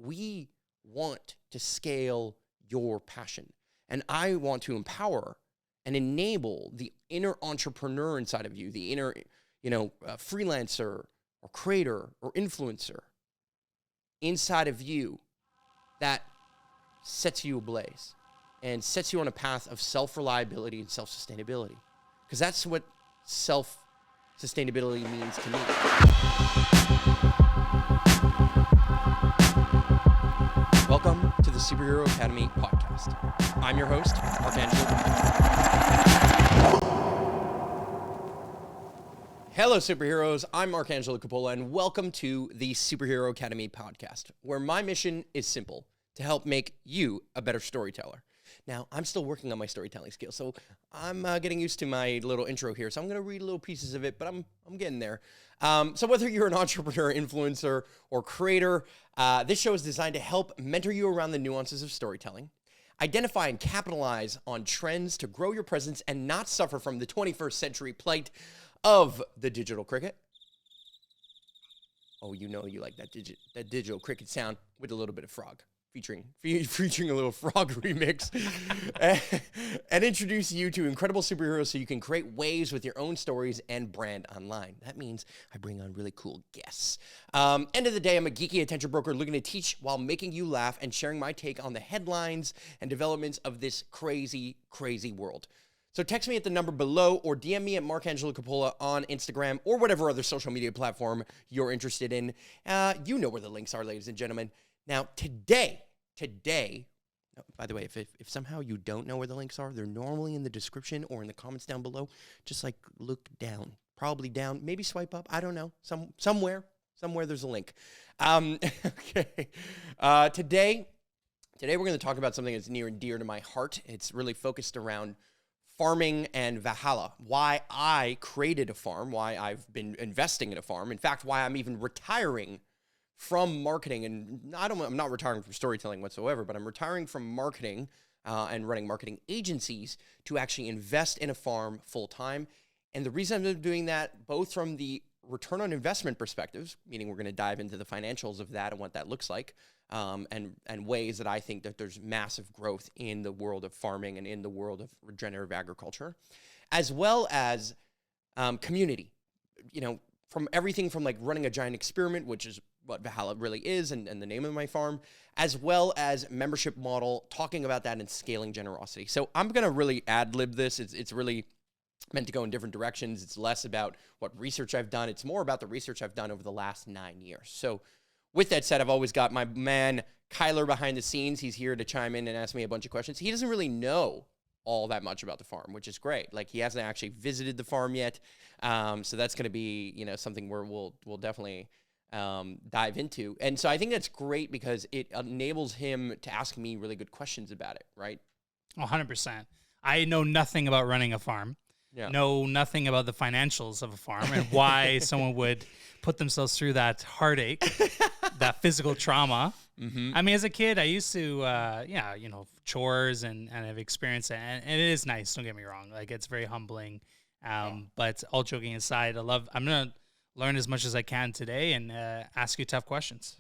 we want to scale your passion. And I want to empower and enable the inner entrepreneur inside of you, the inner, freelancer or creator or influencer inside of you that sets you ablaze and sets you on a path of self-reliability and self-sustainability. Because that's what self-sustainability means to me. Welcome to the Superhero Academy podcast. I'm your host, Archangelo. Hello, superheroes. I'm Archangelo Coppola, and welcome to the Superhero Academy podcast, where my mission is simple: to help make you a better storyteller. Now, I'm still working on my storytelling skills, so I'm getting used to my little intro here. So I'm going to read little pieces of it, but I'm getting there. So whether you're an entrepreneur, influencer, or creator, this show is designed to help mentor you around the nuances of storytelling, identify and capitalize on trends to grow your presence and not suffer from the 21st century plight of the digital cricket. Oh, you know you like that digital cricket sound with a little bit of frog. Featuring a little frog remix, and introduce you to incredible superheroes so you can create waves with your own stories and brand online. That means I bring on really cool guests. End of the day, I'm a geeky attention broker looking to teach while making you laugh and sharing my take on the headlines and developments of this crazy, crazy world. So text me at the number below or DM me at Marcangelo Coppola on Instagram or whatever other social media platform you're interested in. You know where the links are, ladies and gentlemen. Now, today, by the way, if somehow you don't know where the links are, they're normally in the description or in the comments down below. Just like look down, probably down, maybe swipe up. I don't know. Somewhere there's a link. Okay. Today we're going to talk about something that's near and dear to my heart. It's really focused around farming and Valhalla. Why I created a farm, why I've been investing in a farm. In fact, why I'm even retiring from marketing, and I'm not retiring from storytelling whatsoever, but I'm retiring from marketing and running marketing agencies to actually invest in a farm full time. And the reason I'm doing that, both from the return on investment perspectives, meaning we're going to dive into the financials of that and what that looks like, and ways that I think that there's massive growth in the world of farming and in the world of regenerative agriculture, as well as community. From everything from like running a giant experiment, which is what Valhalla really is, and the name of my farm, as well as membership model, talking about that and scaling generosity. So I'm going to really ad-lib this. It's really meant to go in different directions. It's less about what research I've done. It's more about the research I've done over the last 9 years. So with that said, I've always got my man Kyler behind the scenes. He's here to chime in and ask me a bunch of questions. He doesn't really know all that much about the farm, which is great. Like, he hasn't actually visited the farm yet. So that's going to be, something where we'll definitely dive into. And so I think that's great because it enables him to ask me really good questions about it, right? 100%. I know nothing about running a farm. Yeah. Know nothing about the financials of a farm and why someone would put themselves through that heartache, that physical trauma. Mm-hmm. I mean, as a kid, I used to, chores and I've experienced it. And it is nice, don't get me wrong. Like, it's very humbling. But all joking aside, I'm going to learn as much as I can today and ask you tough questions.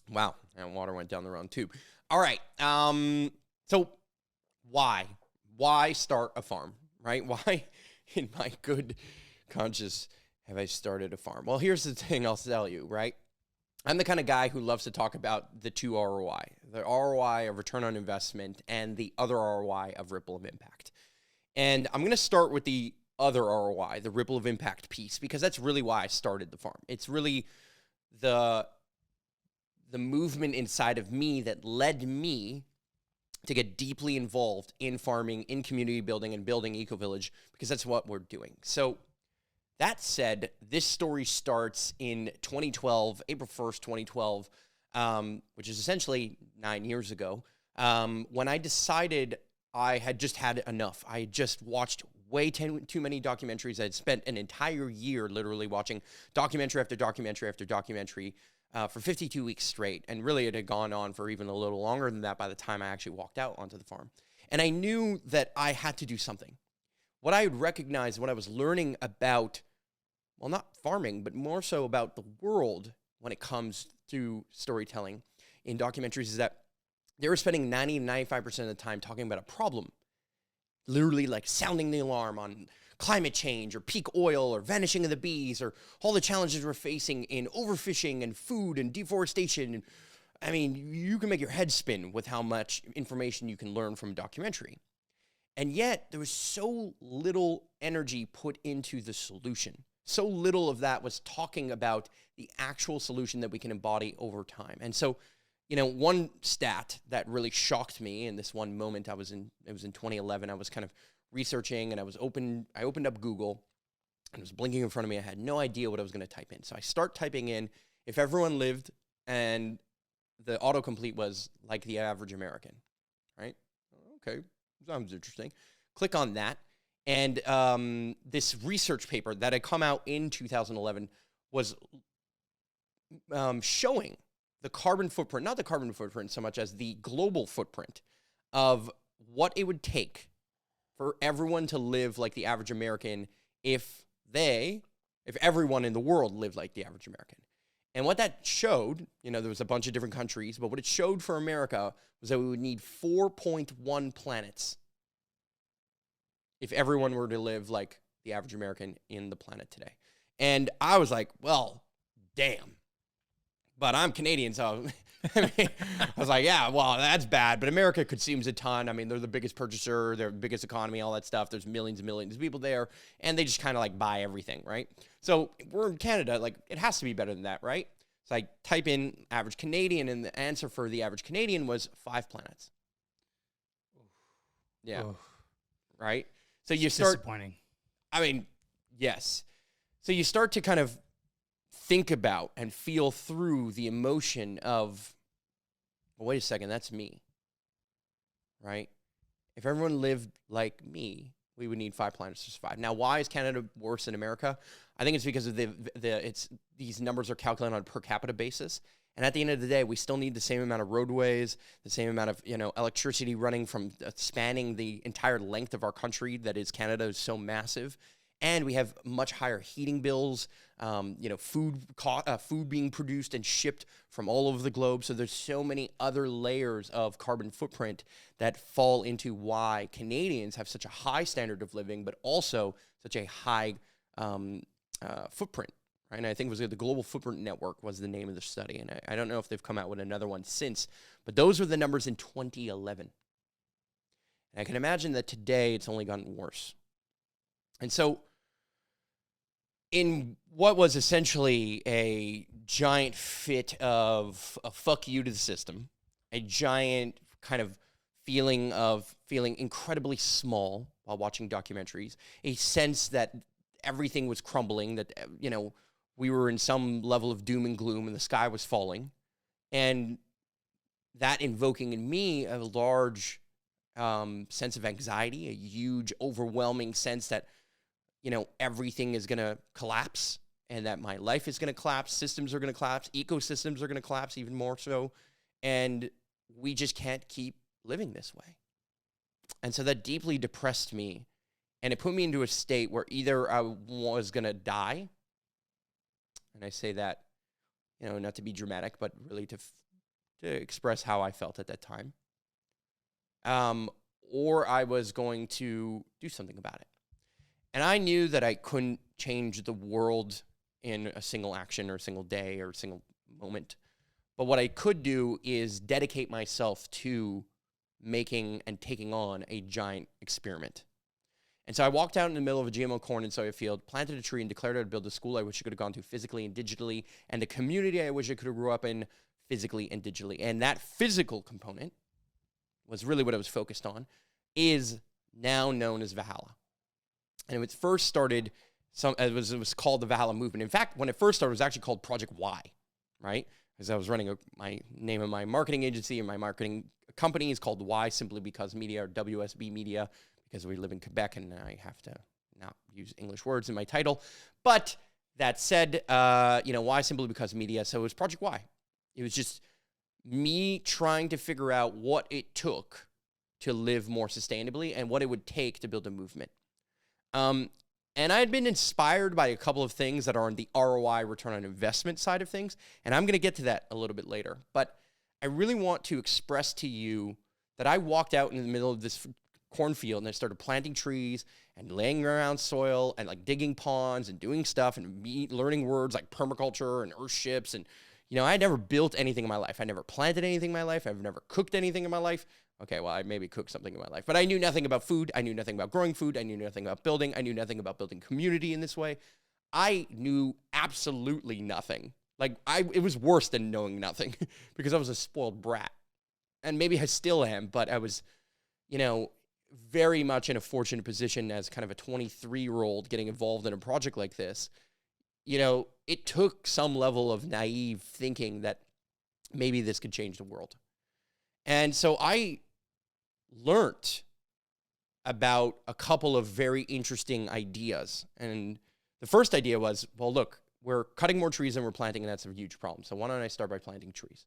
Wow. And water went down the wrong tube. All right. So why start a farm, right? Why in my good conscience have I started a farm? Well, here's the thing I'll tell you, right? I'm the kind of guy who loves to talk about the two ROI, the ROI of return on investment and the other ROI of ripple of impact. And I'm going to start with the other ROI, the ripple of impact piece, because that's really why I started the farm. It's really the movement inside of me that led me to get deeply involved in farming, in community building, and building Eco-Village, because that's what we're doing. So that said, this story starts in 2012, April 1st, 2012, which is essentially 9 years ago, when I decided I had just had enough. I had just watched way too many documentaries. I had spent an entire year literally watching documentary after documentary after documentary for 52 weeks straight. And really it had gone on for even a little longer than that by the time I actually walked out onto the farm. And I knew that I had to do something. What I had recognized, what I was learning about, well, not farming, but more so about the world when it comes to storytelling in documentaries is that they were spending 90 to 95% of the time talking about a problem, literally like sounding the alarm on climate change or peak oil or vanishing of the bees or all the challenges we're facing in overfishing and food and deforestation. And I mean, you can make your head spin with how much information you can learn from a documentary. And yet there was so little energy put into the solution. So little of that was talking about the actual solution that we can embody over time. And so, you know, one stat that really shocked me in this one moment it was in 2011, I was kind of researching and I opened up Google and it was blinking in front of me. I had no idea what I was going to type in. So I start typing in, if everyone lived, and the autocomplete was like the average American, right? Okay, sounds interesting. Click on that. And this research paper that had come out in 2011 was showing the carbon footprint, not the carbon footprint so much as the global footprint of what it would take for everyone to live like the average American if everyone in the world lived like the average American. And what that showed, you know, there was a bunch of different countries, but what it showed for America was that we would need 4.1 planets if everyone were to live like the average American in the planet today. And I was like, well, damn. But I'm Canadian, so I mean, I was like, yeah, well, that's bad. But America consumes a ton. I mean, they're the biggest purchaser, they're the biggest economy, all that stuff. There's millions and millions of people there, and they just kind of like buy everything, right? So we're in Canada, like it has to be better than that, right? So I type in average Canadian, and the answer for the average Canadian was 5 planets. Yeah, right? So you start... Disappointing. I mean, yes. So you start to kind of think about and feel through the emotion of, well, wait a second, that's me, right? If everyone lived like me, we would need 5 planets to survive. Now, why is Canada worse than America? I think it's because of these numbers are calculated on a per capita basis. And at the end of the day, we still need the same amount of roadways, the same amount of, you know, electricity running from spanning the entire length of our country that is Canada is so massive. And we have much higher heating bills, you know, food being produced and shipped from all over the globe. So there's so many other layers of carbon footprint that fall into why Canadians have such a high standard of living, but also such a high footprint. Right? And I think it was the Global Footprint Network was the name of the study. And I don't know if they've come out with another one since, but those were the numbers in 2011. And I can imagine that today it's only gotten worse. And so in what was essentially a giant fit of a fuck you to the system, a giant kind of feeling incredibly small while watching documentaries, a sense that everything was crumbling, that, you know, we were in some level of doom and gloom and the sky was falling, and that invoking in me a large sense of anxiety, a huge, overwhelming sense that, you know, everything is going to collapse and that my life is going to collapse, systems are going to collapse, ecosystems are going to collapse even more so, and we just can't keep living this way. And so that deeply depressed me, and it put me into a state where either I was going to die, and I say that, you know, not to be dramatic, but really to express how I felt at that time, or I was going to do something about it. And I knew that I couldn't change the world in a single action or a single day or a single moment. But what I could do is dedicate myself to making and taking on a giant experiment. And so I walked out in the middle of a GMO corn and soya field, planted a tree, and declared I'd build a school I wish I could have gone to physically and digitally, and a community I wish I could have grew up in physically and digitally. And that physical component was really what I was focused on, is now known as Valhalla. And it first started, it was called the Valhalla movement. In fact, when it first started, it was actually called Project Y, right? Because I was running my name of my marketing agency, and my marketing company is called Y Simply Because Media, or WSB Media, because we live in Quebec and I have to not use English words in my title. But that said, you know, Y Simply Because Media, so it was Project Y. It was just me trying to figure out what it took to live more sustainably and what it would take to build a movement. And I had been inspired by a couple of things that are on the ROI, return on investment side of things. And I'm going to get to that a little bit later. But I really want to express to you that I walked out in the middle of this cornfield and I started planting trees and laying around soil and like digging ponds and doing stuff and learning words like permaculture and earthships. And, you know, I had never built anything in my life. I never planted anything in my life. I've never cooked anything in my life. Okay, well, I maybe cooked something in my life, but I knew nothing about food. I knew nothing about growing food. I knew nothing about building. I knew nothing about building community in this way. I knew absolutely nothing. Like, it was worse than knowing nothing because I was a spoiled brat. And maybe I still am, but I was, you know, very much in a fortunate position as kind of a 23-year-old getting involved in a project like this. You know, it took some level of naive thinking that maybe this could change the world. And so I learned about a couple of very interesting ideas. And the first idea was, well, look, we're cutting more trees than we're planting, and that's a huge problem. So why don't I start by planting trees?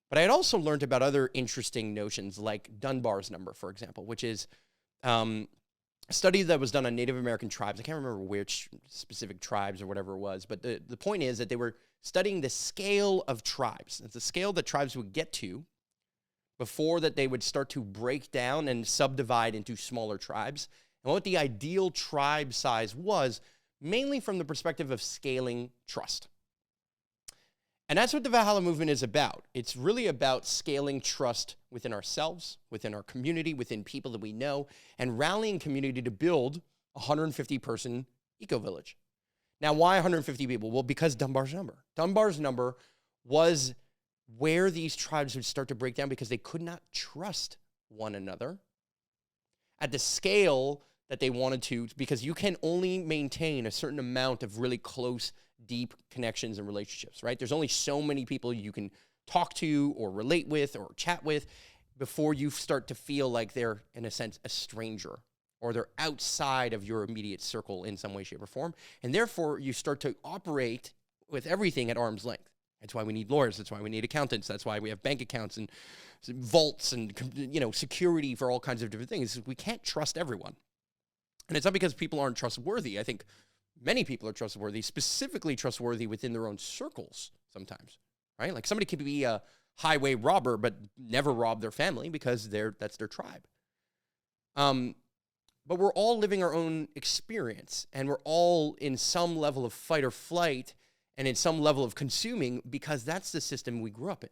But I had also learned about other interesting notions like Dunbar's number, for example, which is a study that was done on Native American tribes. I can't remember which specific tribes or whatever it was, but the point is that they were studying the scale of tribes. It's the scale that tribes would get to before that they would start to break down and subdivide into smaller tribes, and what the ideal tribe size was, mainly from the perspective of scaling trust. And that's what the Valhalla movement is about. It's really about scaling trust within ourselves, within our community, within people that we know, and rallying community to build a 150-person eco-village. Now, why 150 people? Well, because Dunbar's number. Dunbar's number was where these tribes would start to break down because they could not trust one another at the scale that they wanted to, because you can only maintain a certain amount of really close, deep connections and relationships, right? There's only so many people you can talk to or relate with or chat with before you start to feel like they're, in a sense, a stranger, or they're outside of your immediate circle in some way, shape, or form. And therefore, you start to operate with everything at arm's length. That's why we need lawyers. That's why we need accountants. That's why we have bank accounts and vaults and, you know, security for all kinds of different things. We can't trust everyone. And it's not because people aren't trustworthy. I think many people are trustworthy, specifically trustworthy within their own circles sometimes, right? Like somebody could be a highway robber but never rob their family because that's their tribe. But we're all living our own experience, and we're all in some level of fight or flight and in some level of consuming because that's the system we grew up in,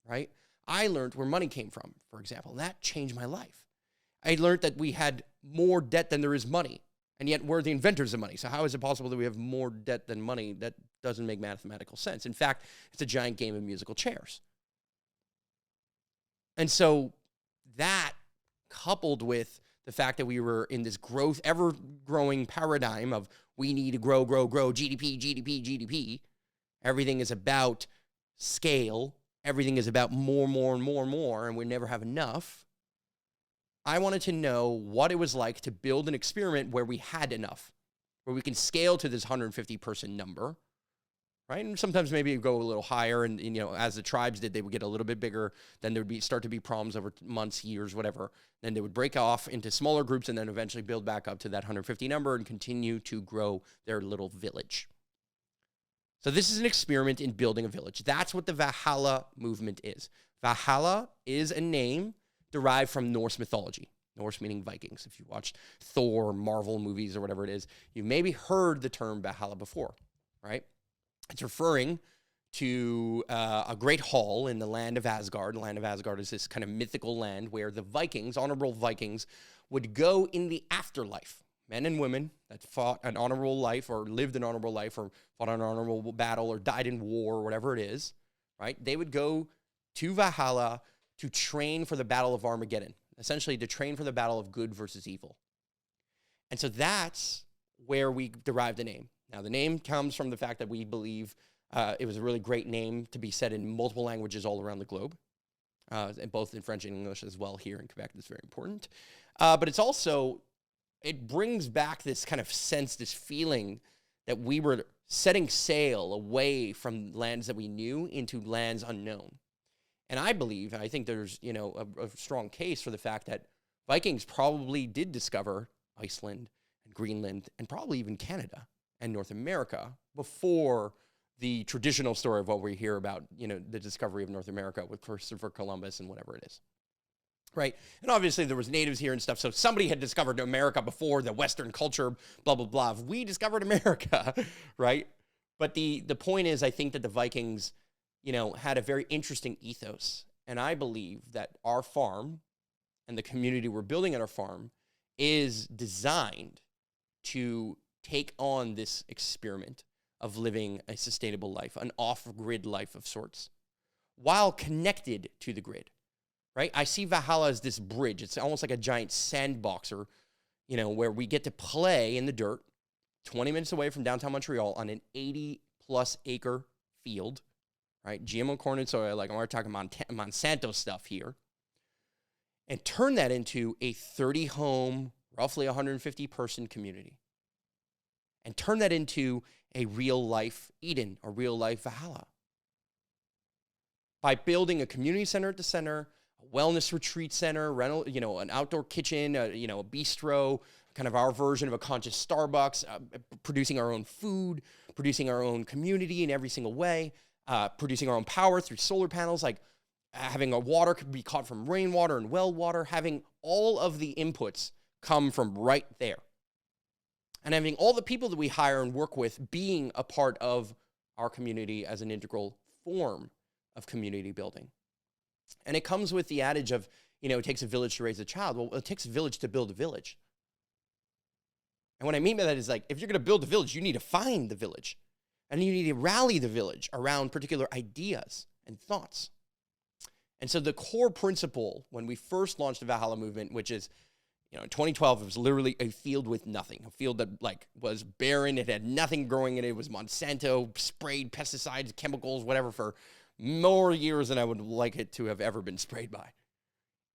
right? I learned where money came from, for example, and that changed my life. I learned that we had more debt than there is money, and yet we're the inventors of money. So how is it possible that we have more debt than money? That doesn't make mathematical sense. In fact, it's a giant game of musical chairs. And so that, coupled with the fact that we were in this growth, ever-growing paradigm of we need to grow, GDP, GDP, GDP. Everything is about scale. Everything is about more, and we never have enough. I wanted to know what it was like to build an experiment where we had enough, where we can scale to this 150-person number, right? And sometimes maybe it go a little higher, and you know, as the tribes did, they would get a little bit bigger. Then there would start to be problems over months, years, whatever. Then they would break off into smaller groups and then eventually build back up to that 150 number and continue to grow their little village. So this is an experiment in building a village. That's what the Valhalla movement is. Valhalla is a name derived from Norse mythology. Norse meaning Vikings. If you watched Thor, Marvel movies, or whatever it is, you've maybe heard the term Valhalla before, right? It's referring to a great hall in the land of Asgard. The land of Asgard is this kind of mythical land where the Vikings, honorable Vikings, would go in the afterlife. Men and women that fought an honorable life or lived an honorable life or fought an honorable battle or died in war or whatever it is, right? They would go to Valhalla to train for the Battle of Armageddon, essentially to train for the battle of good versus evil. And so that's where we derived the name. Now, the name comes from the fact that we believe it was a really great name to be said in multiple languages all around the globe, and both in French and English as well here in Quebec. That's very important. But it's also, it brings back this kind of sense, this feeling that we were setting sail away from lands that we knew into lands unknown. And I believe, and I think there's, you know, a strong case for the fact that Vikings probably did discover Iceland and Greenland and probably even Canada and North America before the traditional story of what we hear about, the discovery of North America with Christopher Columbus and whatever it is. Right. And obviously there was natives here and stuff. So somebody had discovered America before the Western culture, blah, blah, blah. We discovered America, right? But the point is, I think that the Vikings, had a very interesting ethos. And I believe that our farm and the community we're building at our farm is designed to take on this experiment of living a sustainable life, an off-grid life of sorts, while connected to the grid. Right? I see Valhalla as this bridge. It's almost like a giant sandboxer, where we get to play in the dirt 20 minutes away from downtown Montreal on an 80-plus acre field, right? GMO corn and soy, like we're talking Monsanto stuff here, and turn that into a 30-home, roughly 150-person community, and turn that into a real-life Eden, a real-life Valhalla. By building a community center at the center, a wellness retreat center, rental, an outdoor kitchen, a bistro, kind of our version of a conscious Starbucks, producing our own food, producing our own community in every single way, producing our own power through solar panels, like having a water could be caught from rainwater and well water, having all of the inputs come from right there. And having all the people that we hire and work with being a part of our community as an integral form of community building. And it comes with the adage of, it takes a village to raise a child. Well, it takes a village to build a village. And what I mean by that is, like, if you're going to build a village, you need to find the village. And you need to rally the village around particular ideas and thoughts. And so the core principle when we first launched the Valhalla movement, which is, in 2012, it was literally a field with nothing, a field that was barren. It had nothing growing in it. It was Monsanto, sprayed pesticides, chemicals, whatever, for more years than I would like it to have ever been sprayed by.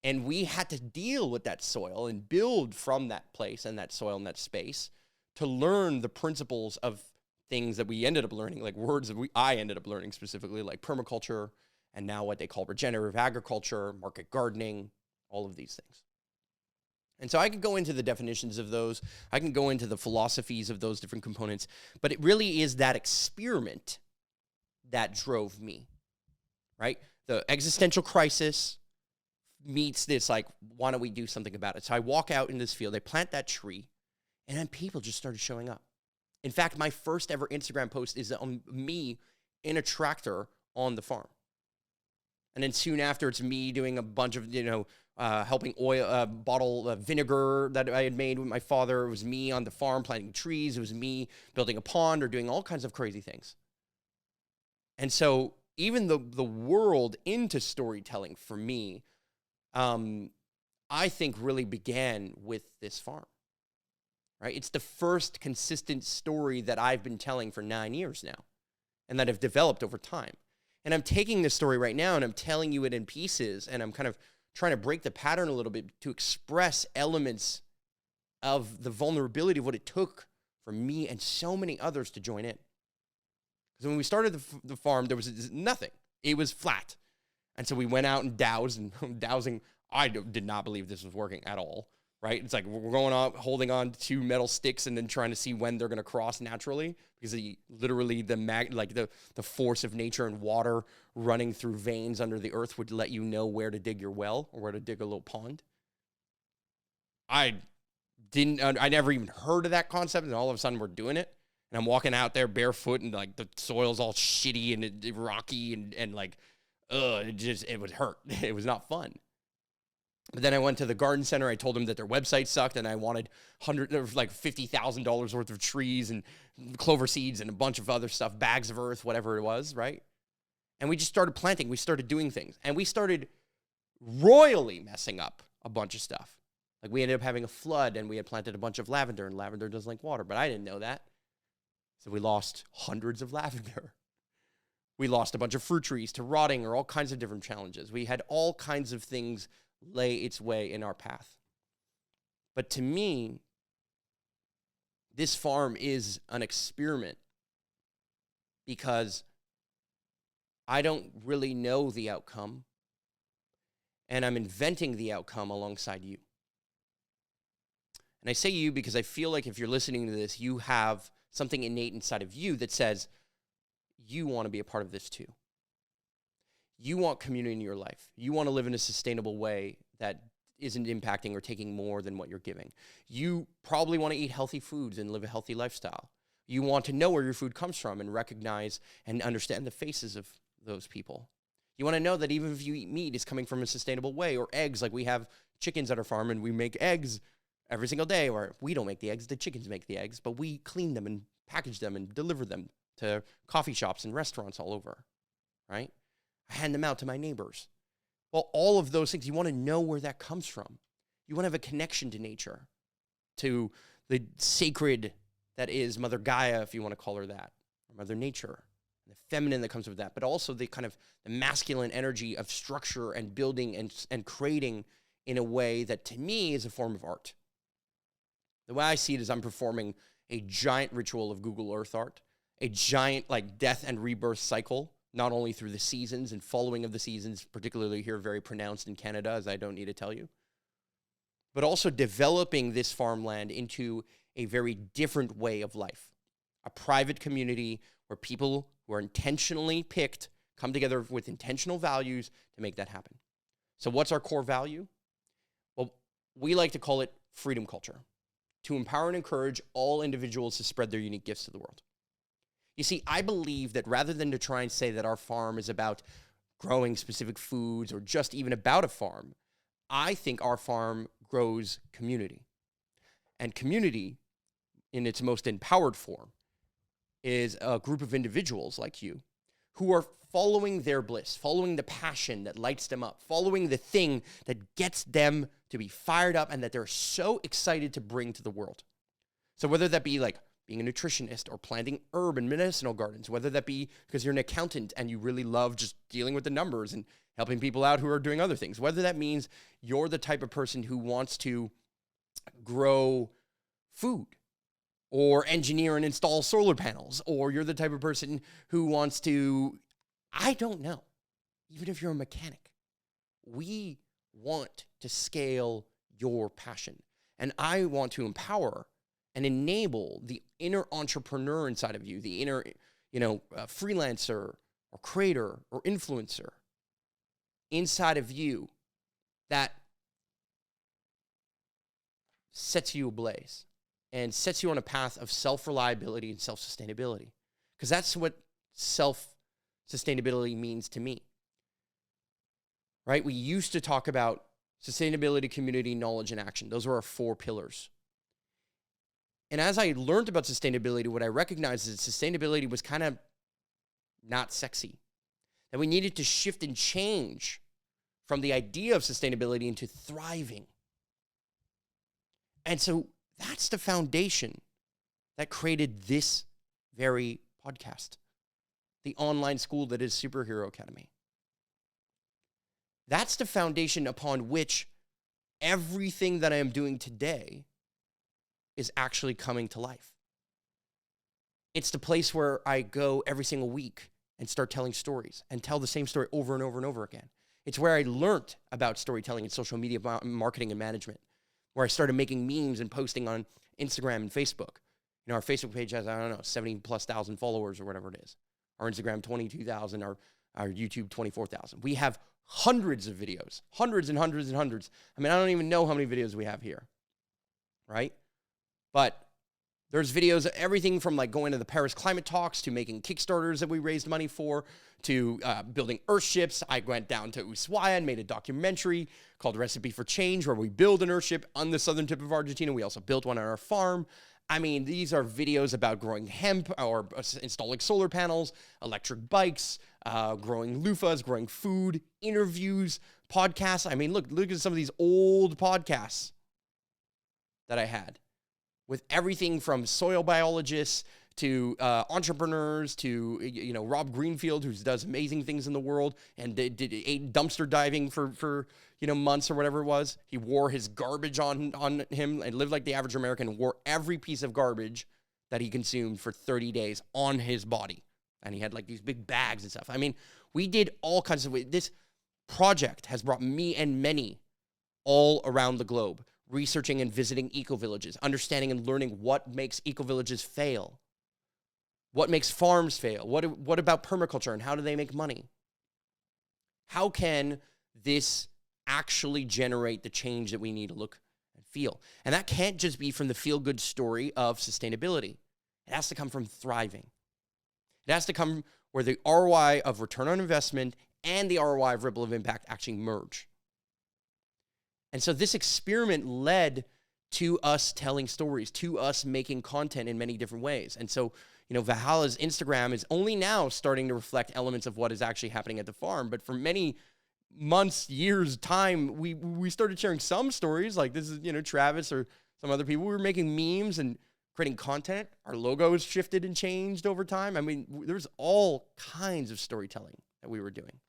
And we had to deal with that soil and build from that place and that soil and that space to learn the principles of things that we ended up learning, like words that I ended up learning specifically, like permaculture and now what they call regenerative agriculture, market gardening, all of these things. And so I could go into the definitions of those. I can go into the philosophies of those different components, but it really is that experiment that drove me. Right? The existential crisis meets this, like, why don't we do something about it? So I walk out in this field, I plant that tree, and then people just started showing up. In fact, my first ever Instagram post is me in a tractor on the farm. And then soon after, it's me doing a bunch of, helping bottle vinegar that I had made with my father. It was me on the farm planting trees. It was me building a pond or doing all kinds of crazy things. And so even the world into storytelling for me, I think really began with this farm, right? It's the first consistent story that I've been telling for 9 years now and that I've developed over time. And I'm taking this story right now and I'm telling you it in pieces and I'm kind of trying to break the pattern a little bit to express elements of the vulnerability of what it took for me and so many others to join in. Because when we started the farm, there was nothing. It was flat. And so we went out and dowsed, and dowsing, I did not believe this was working at all, right? It's like we're going up, holding on to two metal sticks and then trying to see when they're going to cross naturally because the force of nature and water running through veins under the earth would let you know where to dig your well or where to dig a little pond. I never even heard of that concept, and all of a sudden we're doing it. And I'm walking out there barefoot and like the soil's all shitty and rocky and like, it would hurt. It was not fun. But then I went to the garden center. I told them that their website sucked and I wanted $50,000 worth of trees and clover seeds and a bunch of other stuff, bags of earth, whatever it was, right? And we just started planting. We started doing things. And we started royally messing up a bunch of stuff. Like we ended up having a flood and we had planted a bunch of lavender, and lavender doesn't like water, but I didn't know that. So we lost hundreds of lavender. We lost a bunch of fruit trees to rotting or all kinds of different challenges. We had all kinds of things lay its way in our path. But to me, this farm is an experiment because I don't really know the outcome, and I'm inventing the outcome alongside you. And I say you because I feel like if you're listening to this, you have something innate inside of you that says you want to be a part of this too. You want community in your life. You want to live in a sustainable way that isn't impacting or taking more than what you're giving. You probably want to eat healthy foods and live a healthy lifestyle. You want to know where your food comes from and recognize and understand the faces of those people. You want to know that even if you eat meat, it's coming from a sustainable way, or eggs, like we have chickens at our farm and we make eggs every single day, or we don't make the eggs, the chickens make the eggs, but we clean them and package them and deliver them to coffee shops and restaurants all over, right? I hand them out to my neighbors. Well, all of those things, you want to know where that comes from. You want to have a connection to nature, to the sacred that is Mother Gaia, if you want to call her that, or Mother Nature, the feminine that comes with that, but also the kind of the masculine energy of structure and building and creating in a way that to me is a form of art. The way I see it is I'm performing a giant ritual of Google Earth art, a giant like death and rebirth cycle, not only through the seasons and following of the seasons, particularly here very pronounced in Canada, as I don't need to tell you, but also developing this farmland into a very different way of life, a private community where people who are intentionally picked come together with intentional values to make that happen. So what's our core value? Well, we like to call it freedom culture, to empower and encourage all individuals to spread their unique gifts to the world. You see, I believe that rather than to try and say that our farm is about growing specific foods or just even about a farm, I think our farm grows community. And community, in its most empowered form, is a group of individuals like you who are following their bliss, following the passion that lights them up, following the thing that gets them to be fired up and that they're so excited to bring to the world. So whether that be like being a nutritionist or planting herb and medicinal gardens, whether that be because you're an accountant and you really love just dealing with the numbers and helping people out who are doing other things, whether that means you're the type of person who wants to grow food or engineer and install solar panels, or you're the type of person who wants to, I don't know, even if you're a mechanic, we want to scale your passion. And I want to empower and enable the inner entrepreneur inside of you, the inner, freelancer or creator or influencer inside of you that sets you ablaze and sets you on a path of self-reliability and self-sustainability. Because that's what self-sustainability means to me, right? We used to talk about sustainability, community, knowledge, and action. Those were our 4 pillars. And as I learned about sustainability, what I recognized is that sustainability was kind of not sexy. That we needed to shift and change from the idea of sustainability into thriving. And so that's the foundation that created this very podcast, the online school that is Superhero Academy. That's the foundation upon which everything that I am doing today is actually coming to life. It's the place where I go every single week and start telling stories and tell the same story over and over and over again. It's where I learned about storytelling and social media marketing and management, where I started making memes and posting on Instagram and Facebook. Our Facebook page has, 70,000+ followers or whatever it is. Our Instagram, 22,000, our YouTube, 24,000. We have hundreds of videos, hundreds and hundreds and hundreds. I don't even know how many videos we have here, right? But there's videos of everything from like going to the Paris climate talks to making Kickstarters that we raised money for to building Earthships. I went down to Ushuaia and made a documentary called Recipe for Change where we build an Earthship on the southern tip of Argentina. We also built one on our farm. These are videos about growing hemp or installing solar panels, electric bikes, growing loofahs, growing food, interviews, podcasts. Look at some of these old podcasts that I had, with everything from soil biologists to entrepreneurs to, Rob Greenfield, who does amazing things in the world and did dumpster diving for months or whatever it was. He wore his garbage on him and lived like the average American and wore every piece of garbage that he consumed for 30 days on his body. And he had like these big bags and stuff. We did all kinds of ways. This project has brought me and many all around the globe researching and visiting eco-villages, understanding and learning what makes eco-villages fail, what makes farms fail, what about permaculture and how do they make money? How can this actually generate the change that we need to look and feel? And that can't just be from the feel-good story of sustainability. It has to come from thriving. It has to come where the ROI of return on investment and the ROI of ripple of impact actually merge. And so this experiment led to us telling stories, to us making content in many different ways. And so, Valhalla's Instagram is only now starting to reflect elements of what is actually happening at the farm. But for many months, years, time, we started sharing some stories like this is, Travis or some other people. We were making memes and creating content. Our logo has shifted and changed over time. I mean, there's all kinds of storytelling that we were doing.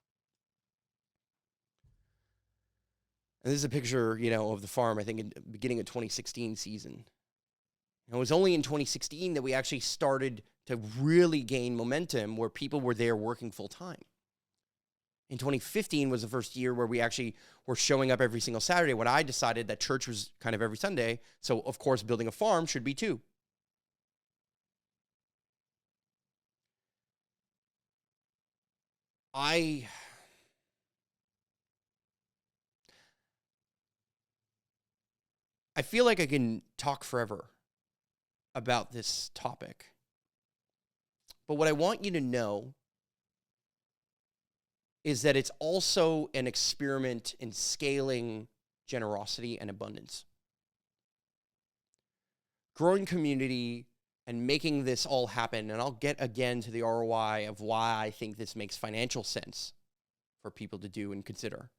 And this is a picture, of the farm, I think, in the beginning of 2016 season. And it was only in 2016 that we actually started to really gain momentum where people were there working full time. In 2015 was the first year where we actually were showing up every single Saturday when I decided that church was kind of every Sunday. So, of course, building a farm should be too. I feel like I can talk forever about this topic. But what I want you to know is that it's also an experiment in scaling generosity and abundance. Growing community and making this all happen, and I'll get again to the ROI of why I think this makes financial sense for people to do and consider.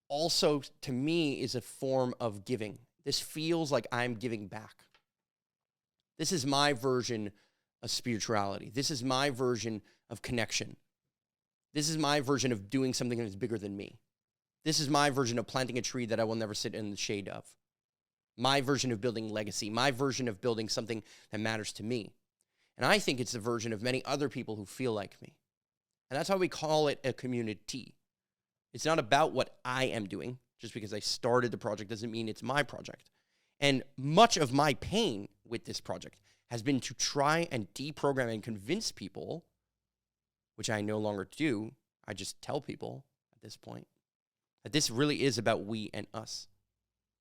Also, to me, is a form of giving. This feels like I'm giving back. This is my version of spirituality. This is my version of connection. This is my version of doing something that is bigger than me. This is my version of planting a tree that I will never sit in the shade of. My version of building legacy. My version of building something that matters to me. And I think it's the version of many other people who feel like me. And that's why we call it a community. It's not about what I am doing. Just because I started the project doesn't mean it's my project. And much of my pain with this project has been to try and deprogram and convince people, which I no longer do. I just tell people at this point that this really is about we and us.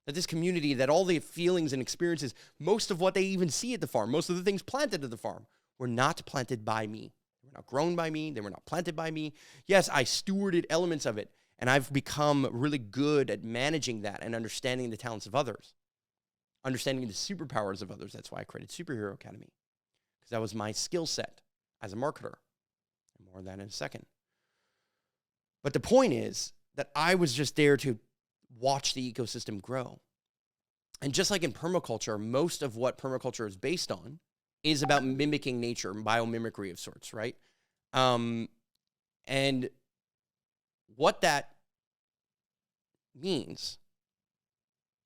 That this community, that all the feelings and experiences, most of what they even see at the farm, most of the things planted at the farm were not planted by me. They were not grown by me. They were not planted by me. Yes, I stewarded elements of it, and I've become really good at managing that and understanding the talents of others. Understanding the superpowers of others. That's why I created Superhero Academy, because that was my skill set as a marketer. And more on that in a second. But the point is that I was just there to watch the ecosystem grow. And just like in permaculture, most of what permaculture is based on is about mimicking nature, biomimicry of sorts, right? And what that means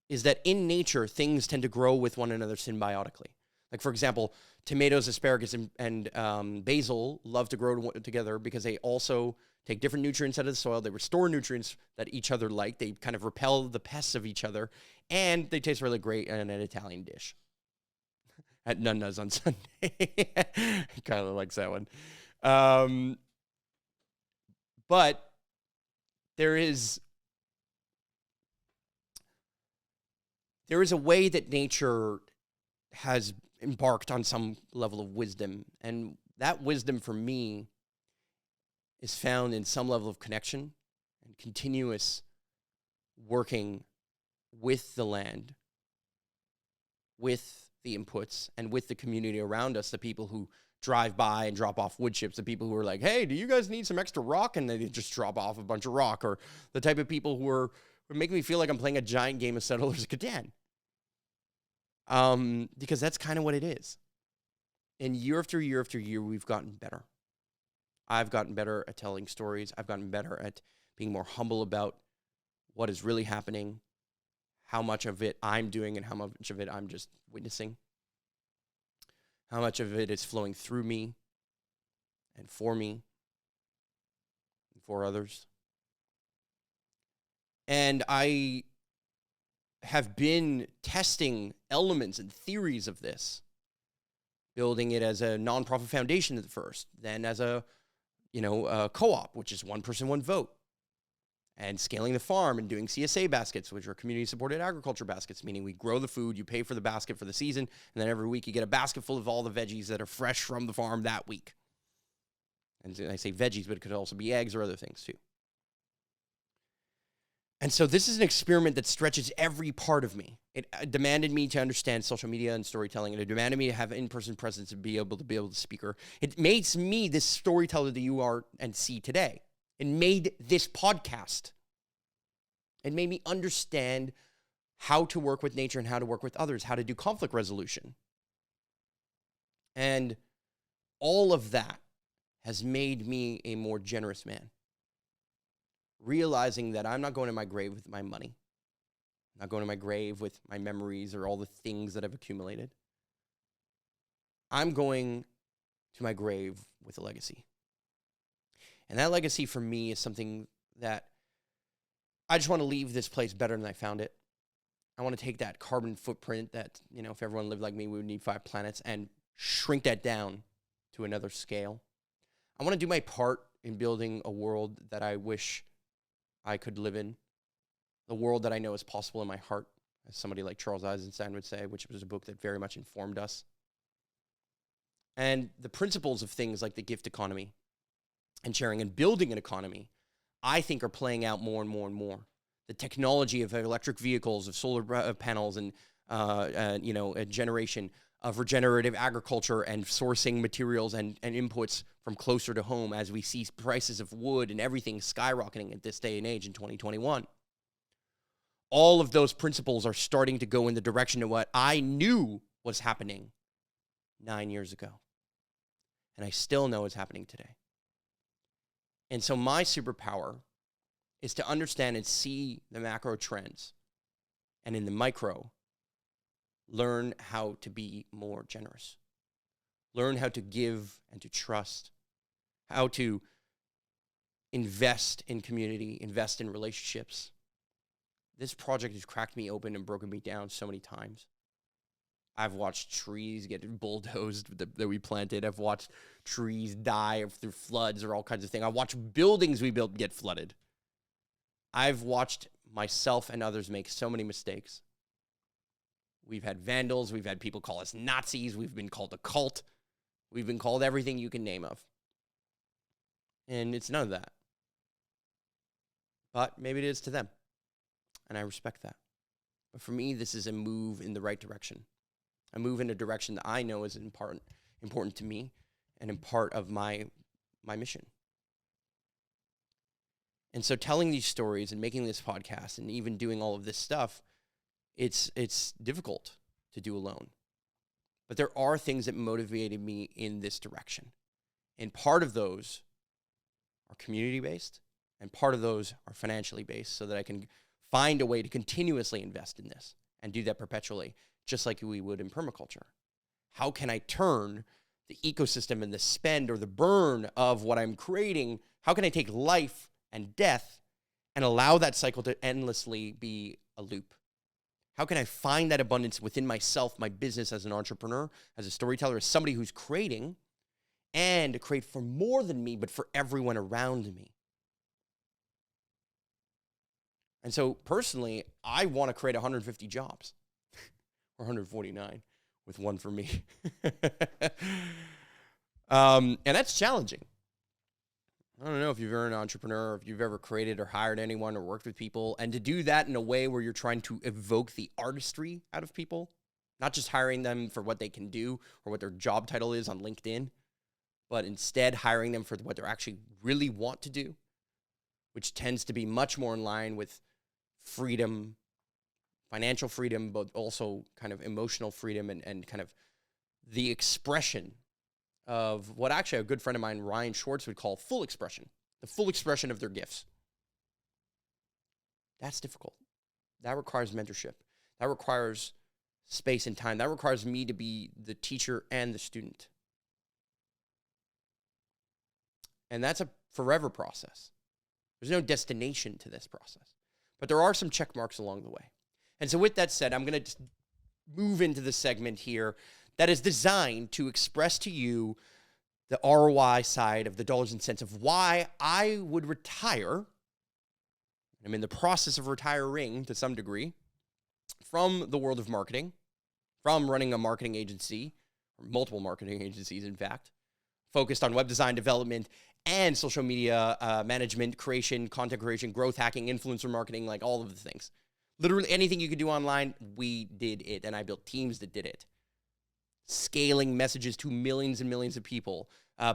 is that in nature, things tend to grow with one another symbiotically. Like, for example, tomatoes, asparagus, and basil love to grow together because they also take different nutrients out of the soil. They restore nutrients that each other like. They kind of repel the pests of each other. And they taste really great in an Italian dish. At Nunna's on Sunday. Kyla likes that one. But there is a way that nature has embarked on some level of wisdom. And that wisdom for me is found in some level of connection and continuous working with the land, with the inputs, and with the community around us, the people who drive by and drop off wood chips, the people who are like, hey, do you guys need some extra rock? And they just drop off a bunch of rock, or the type of people who are making me feel like I'm playing a giant game of Settlers of Catan. Because that's kind of what it is. And year after year after year, we've gotten better. I've gotten better at telling stories. I've gotten better at being more humble about what is really happening, how much of it I'm doing and how much of it I'm just witnessing, how much of it is flowing through me and for others. And I have been testing elements and theories of this, building it as a nonprofit foundation at first, then as a co-op, which is one person, one vote, and scaling the farm and doing CSA baskets, which are community-supported agriculture baskets, meaning we grow the food, you pay for the basket for the season, and then every week you get a basket full of all the veggies that are fresh from the farm that week. And I say veggies, but it could also be eggs or other things too. And so this is an experiment that stretches every part of me. It demanded me to understand social media and storytelling, and it demanded me to have in-person presence and be able to speaker. It makes me this storyteller that you are and see today. It made this podcast. It made me understand how to work with nature and how to work with others, how to do conflict resolution. And all of that has made me a more generous man. Realizing that I'm not going to my grave with my money. I'm not going to my grave with my memories or all the things that I've accumulated. I'm going to my grave with a legacy. And that legacy for me is something that I just want to leave this place better than I found it. I want to take that carbon footprint that, if everyone lived like me, we would need 5 planets, and shrink that down to another scale. I want to do my part in building a world that I wish I could live in, the world that I know is possible in my heart, as somebody like Charles Eisenstein would say, which was a book that very much informed us. And the principles of things like the gift economy and sharing and building an economy, I think are playing out more and more and more. The technology of electric vehicles, of solar panels, and a generation of regenerative agriculture and sourcing materials and inputs from closer to home as we see prices of wood and everything skyrocketing at this day and age in 2021. All of those principles are starting to go in the direction of what I knew was happening 9 years ago. And I still know is happening today. And so my superpower is to understand and see the macro trends, and in the micro, learn how to be more generous. Learn how to give and to trust, how to invest in community, invest in relationships. This project has cracked me open and broken me down so many times. I've watched trees get bulldozed that we planted. I've watched trees die through floods or all kinds of things. I've watched buildings we built get flooded. I've watched myself and others make so many mistakes. We've had vandals. We've had people call us Nazis. We've been called a cult. We've been called everything you can name of. And it's none of that. But maybe it is to them. And I respect that. But for me, this is a move in the right direction. A move in a direction that I know is important to me and in part of my mission. And so telling these stories and making this podcast and even doing all of this stuff, it's difficult to do alone. But there are things that motivated me in this direction. And part of those are community-based, and part of those are financially based, so that I can find a way to continuously invest in this and do that perpetually, just like we would in permaculture. How can I turn the ecosystem and the spend or the burn of what I'm creating, how can I take life and death and allow that cycle to endlessly be a loop? How can I find that abundance within myself, my business as an entrepreneur, as a storyteller, as somebody who's creating, and create for more than me, but for everyone around me? And so personally, I want to create 150 jobs, or 149, with one for me. And that's challenging. I don't know if you've ever been an entrepreneur, or if you've ever created or hired anyone or worked with people, and to do that in a way where you're trying to evoke the artistry out of people, not just hiring them for what they can do or what their job title is on LinkedIn, but instead hiring them for what they actually really want to do, which tends to be much more in line with freedom, financial freedom, but also kind of emotional freedom and kind of the expression of what actually a good friend of mine, Ryan Schwartz, would call full expression, the full expression of their gifts. That's difficult. That requires mentorship. That requires space and time. That requires me to be the teacher and the student. And that's a forever process. There's no destination to this process. but there are some check marks along the way. And so with that said, I'm going to move into the segment here that is designed to express to you the ROI side of the dollars and cents of why I would retire. I'm in the process of retiring to some degree from the world of marketing, from running a marketing agency, or multiple marketing agencies, in fact, focused on web design development and social media management, creation, content creation, growth hacking, influencer marketing, like all of the things. Literally anything you could do online, we did it, and I built teams that did it. Scaling messages to millions and millions of people,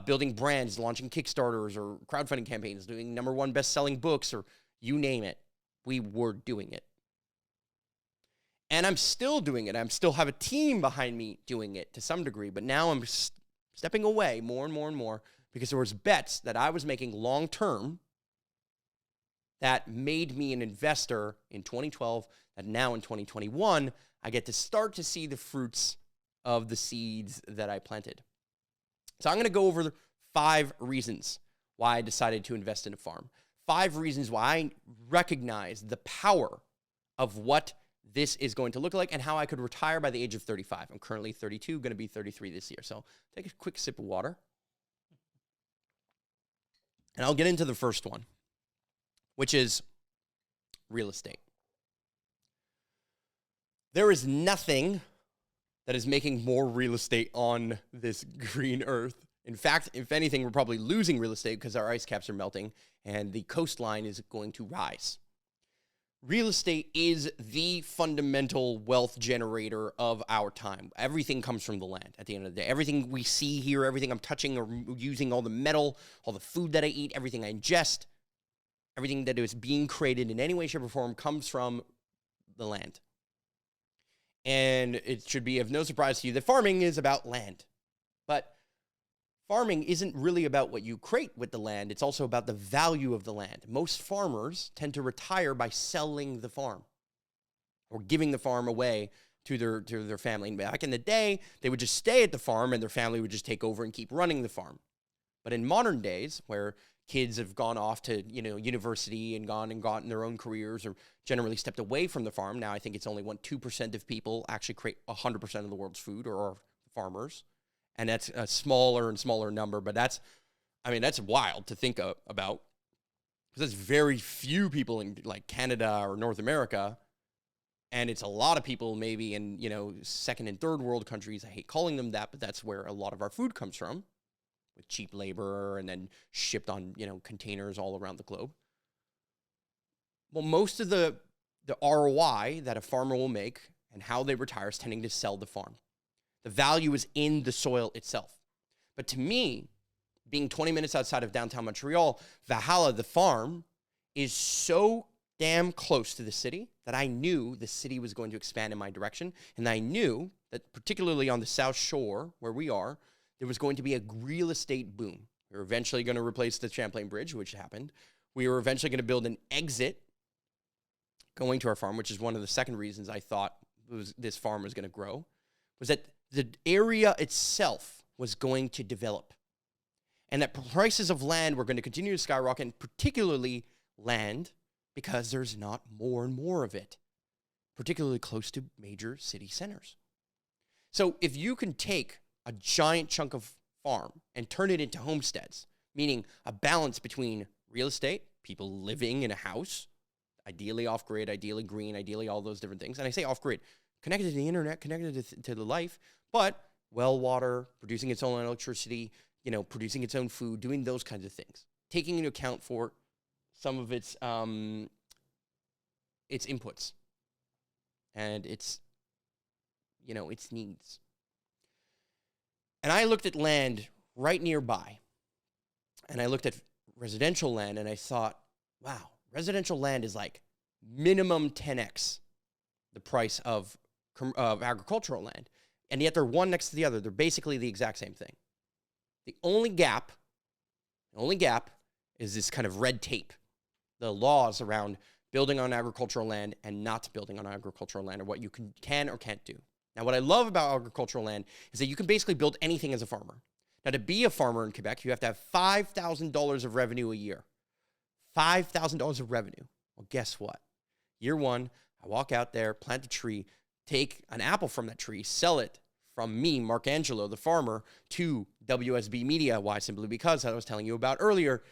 building brands, launching Kickstarters or crowdfunding campaigns, doing #1 best-selling books, or you name it. We were doing it. And I'm still doing it. I still have a team behind me doing it to some degree, but now I'm stepping away more and more and more because there was bets that I was making long-term that made me an investor in 2012, that now in 2021, I get to start to see the fruits of the seeds that I planted. So I'm going to go over 5 reasons why I decided to invest in a farm. 5 reasons why I recognize the power of what this is going to look like and how I could retire by the age of 35. I'm currently 32, going to be 33 this year. So take a quick sip of water. And I'll get into the first one, which is real estate. There is nothing that is making more real estate on this green earth. In fact, if anything, we're probably losing real estate because our ice caps are melting and the coastline is going to rise. Real estate is the fundamental wealth generator of our time. Everything comes from the land at the end of the day. Everything we see here, everything I'm touching or using, all the metal, all the food that I eat, everything I ingest, everything that is being created in any way, shape, or form comes from the land. And it should be of no surprise to you that farming is about land. But farming isn't really about what you create with the land. It's also about the value of the land. Most farmers tend to retire by selling the farm or giving the farm away to their family. And back in the day, they would just stay at the farm and their family would just take over and keep running the farm. But in modern days, where kids have gone off to, university and gone and gotten their own careers or generally stepped away from the farm. Now I think it's only 2% of people actually create 100% of the world's food or are farmers. And that's a smaller and smaller number, but that's wild to think about. Because there's very few people in like Canada or North America. And it's a lot of people maybe in, second and third world countries. I hate calling them that, but that's where a lot of our food comes from. With cheap labor and then shipped on, containers all around the globe. Well, most of the ROI that a farmer will make and how they retire is tending to sell the farm. The value is in the soil itself. But to me, being 20 minutes outside of downtown Montreal, Valhalla, the farm, is so damn close to the city that I knew the city was going to expand in my direction. And I knew that particularly on the South Shore, where we are, there was going to be a real estate boom. We were eventually going to replace the Champlain Bridge, which happened. We were eventually going to build an exit going to our farm, which is one of the second reasons I thought this farm was going to grow, was that the area itself was going to develop. And that prices of land were going to continue to skyrocket, and particularly land, because there's not more and more of it, particularly close to major city centers. So if you can take a giant chunk of farm and turn it into homesteads, meaning a balance between real estate, people living in a house, ideally off-grid, ideally green, ideally all those different things. And I say off-grid, connected to the internet, connected to the life, but well water, producing its own electricity, producing its own food, doing those kinds of things, taking into account for some of its inputs and its needs. And I looked at land right nearby, and I looked at residential land, and I thought, wow, residential land is like minimum 10x the price of agricultural land. And yet they're one next to the other. They're basically the exact same thing. The only gap is this kind of red tape, the laws around building on agricultural land and not building on agricultural land, or what you can or can't do. Now, what I love about agricultural land is that you can basically build anything as a farmer. Now, to be a farmer in Quebec, you have to have $5,000 of revenue a year. $5,000 of revenue. Well, guess what? Year one, I walk out there, plant a tree, take an apple from that tree, sell it from me, Mark Angelo, the farmer, to WSB Media. Why? Simply because I was telling you about earlier,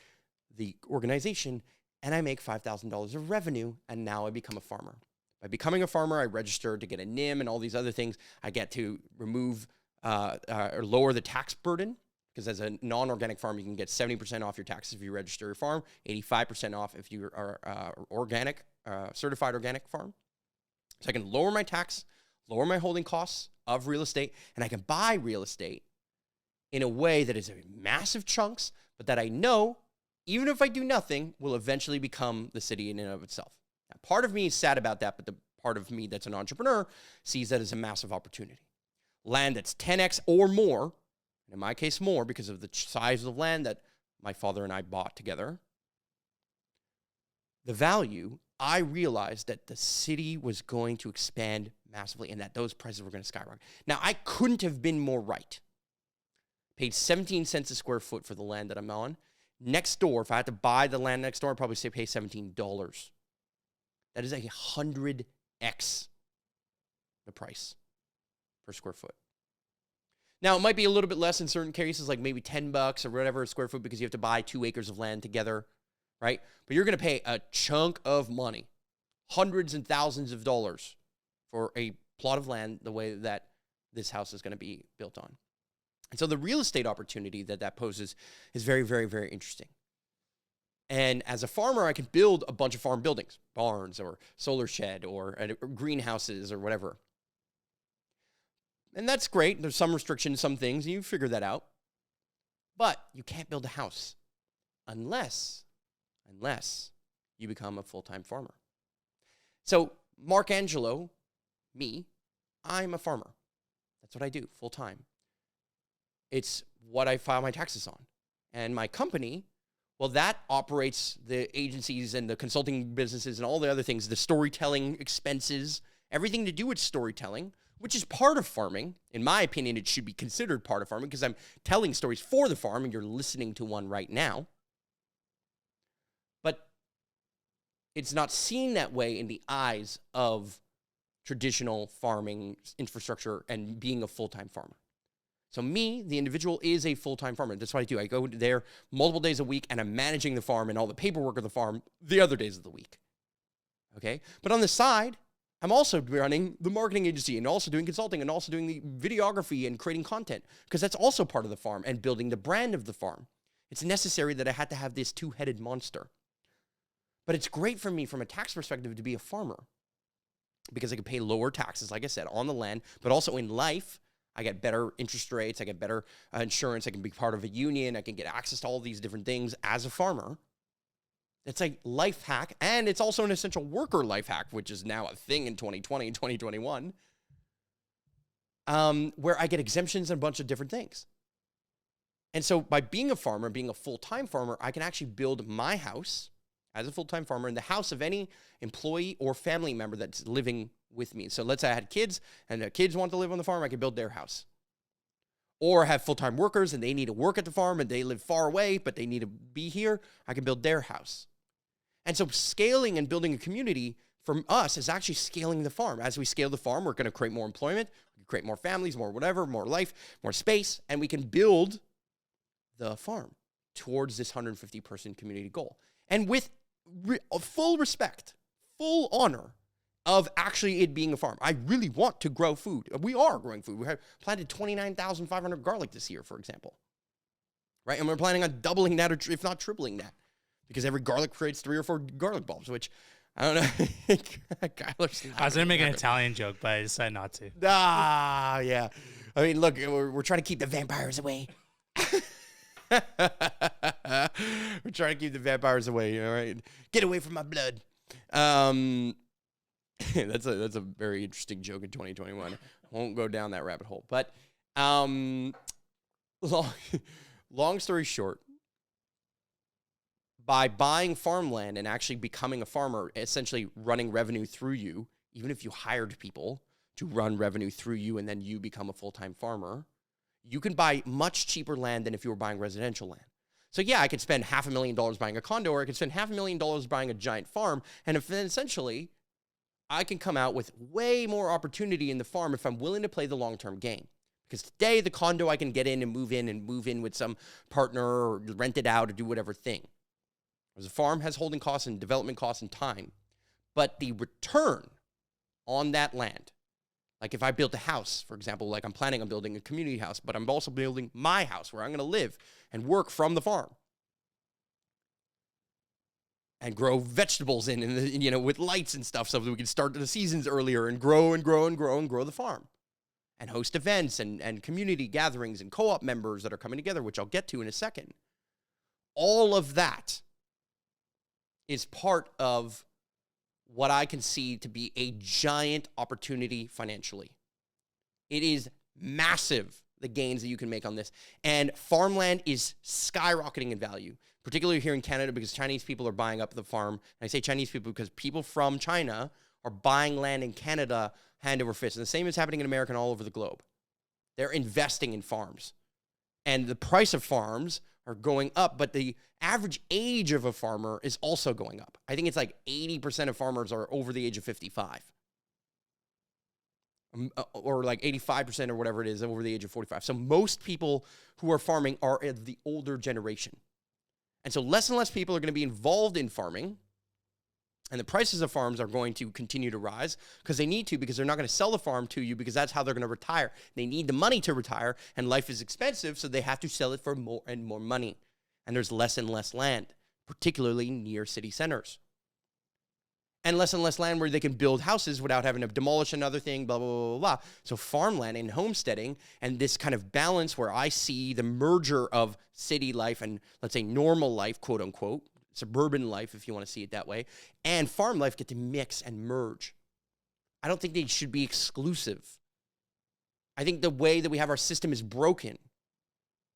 the organization, and I make $5,000 of revenue, and now I become a farmer. By becoming a farmer, I register to get a NIM and all these other things. I get to remove or lower the tax burden, because as a non-organic farm, you can get 70% off your taxes if you register your farm, 85% off if you are organic, certified organic farm. So I can lower my tax, lower my holding costs of real estate, and I can buy real estate in a way that is massive chunks, but that I know, even if I do nothing, will eventually become the city in and of itself. Now, part of me is sad about that, but the part of me that's an entrepreneur sees that as a massive opportunity. Land that's 10x or more, and in my case more because of the size of the land that my father and I bought together. The value, I realized that the city was going to expand massively and that those prices were going to skyrocket. Now, I couldn't have been more right. Paid 17 cents a square foot for the land that I'm on. Next door, if I had to buy the land next door, I'd probably say pay $17. That is 100x the price per square foot. Now, it might be a little bit less in certain cases, like maybe $10 or whatever a square foot, because you have to buy 2 acres of land together, right? But you're going to pay a chunk of money, hundreds and thousands of dollars for a plot of land the way that this house is going to be built on. And so the real estate opportunity that poses is very, very, very interesting. And as a farmer, I can build a bunch of farm buildings, barns or solar shed or greenhouses or whatever. And that's great. There's some restrictions, some things, and you figure that out. But you can't build a house unless you become a full-time farmer. So Mark Angelo, me, I'm a farmer. That's what I do full-time. It's what I file my taxes on. And my company, well, that operates the agencies and the consulting businesses and all the other things, the storytelling expenses, everything to do with storytelling, which is part of farming. In my opinion, it should be considered part of farming because I'm telling stories for the farm and you're listening to one right now. But it's not seen that way in the eyes of traditional farming infrastructure and being a full-time farmer. So me, the individual, is a full-time farmer. That's what I do. I go there multiple days a week, and I'm managing the farm and all the paperwork of the farm the other days of the week. Okay? But on the side, I'm also running the marketing agency and also doing consulting and also doing the videography and creating content because that's also part of the farm and building the brand of the farm. It's necessary that I had to have this two-headed monster. But it's great for me from a tax perspective to be a farmer because I can pay lower taxes, like I said, on the land, but also in life. I get better interest rates. I get better insurance. I can be part of a union. I can get access to all these different things as a farmer. It's a life hack, and it's also an essential worker life hack, which is now a thing in 2020 and 2021, where I get exemptions and a bunch of different things. And so by being a farmer, being a full-time farmer, I can actually build my house as a full-time farmer in the house of any employee or family member that's living with me. So let's say I had kids and the kids want to live on the farm, I could build their house. Or have full-time workers and they need to work at the farm and they live far away, but they need to be here, I can build their house. And so scaling and building a community from us is actually scaling the farm. As we scale the farm, we're going to create more employment, create more families, more whatever, more life, more space, and we can build the farm towards this 150-person community goal. And with full respect, full honor of actually it being a farm. I really want to grow food. We are growing food. We have planted 29,500 garlic this year, for example. Right? And we're planning on doubling that, or if not tripling that, because every garlic creates 3 or 4 garlic bulbs, which I don't know. I was going to make an Italian joke, but I decided not to. Yeah. I mean, look, we're trying to keep the vampires away. We're trying to keep the vampires away, all right? Get away from my blood. That's a very interesting joke in 2021. I won't go down that rabbit hole. But long story short, by buying farmland and actually becoming a farmer, essentially running revenue through you, even if you hired people to run revenue through you and then you become a full-time farmer, you can buy much cheaper land than if you were buying residential land. So yeah, I could spend $500,000 buying a condo, or I could spend $500,000 buying a giant farm, and if then essentially I can come out with way more opportunity in the farm if I'm willing to play the long-term game. Because today, the condo I can get in and move in with some partner or rent it out or do whatever thing. Whereas a farm has holding costs and development costs and time. But the return on that land, like if I built a house, for example, like I'm planning on building a community house, but I'm also building my house where I'm going to live and work from the farm. And grow vegetables with lights and stuff so that we can start the seasons earlier and grow the farm. And host events and community gatherings and co-op members that are coming together, which I'll get to in a second. All of that is part of what I can see to be a giant opportunity financially. It is massive, the gains that you can make on this. And farmland is skyrocketing in value, particularly here in Canada, because Chinese people are buying up the farm. And I say Chinese people because people from China are buying land in Canada hand over fist. And the same is happening in America and all over the globe. They're investing in farms. And the price of farms are going up, but the average age of a farmer is also going up. I think it's like 80% of farmers are over the age of 55. Or like 85% or whatever it is over the age of 45. So most people who are farming are of the older generation. And so less and less people are going to be involved in farming. And the prices of farms are going to continue to rise because they need to, because they're not going to sell the farm to you because that's how they're going to retire. They need the money to retire, and life is expensive, so they have to sell it for more and more money. And there's less and less land, particularly near city centers. And less land where they can build houses without having to demolish another thing, blah, blah, blah, blah, blah. So farmland and homesteading and this kind of balance where I see the merger of city life and, let's say, normal life, quote unquote, suburban life, if you want to see it that way, and farm life get to mix and merge. I don't think they should be exclusive. I think the way that we have our system is broken.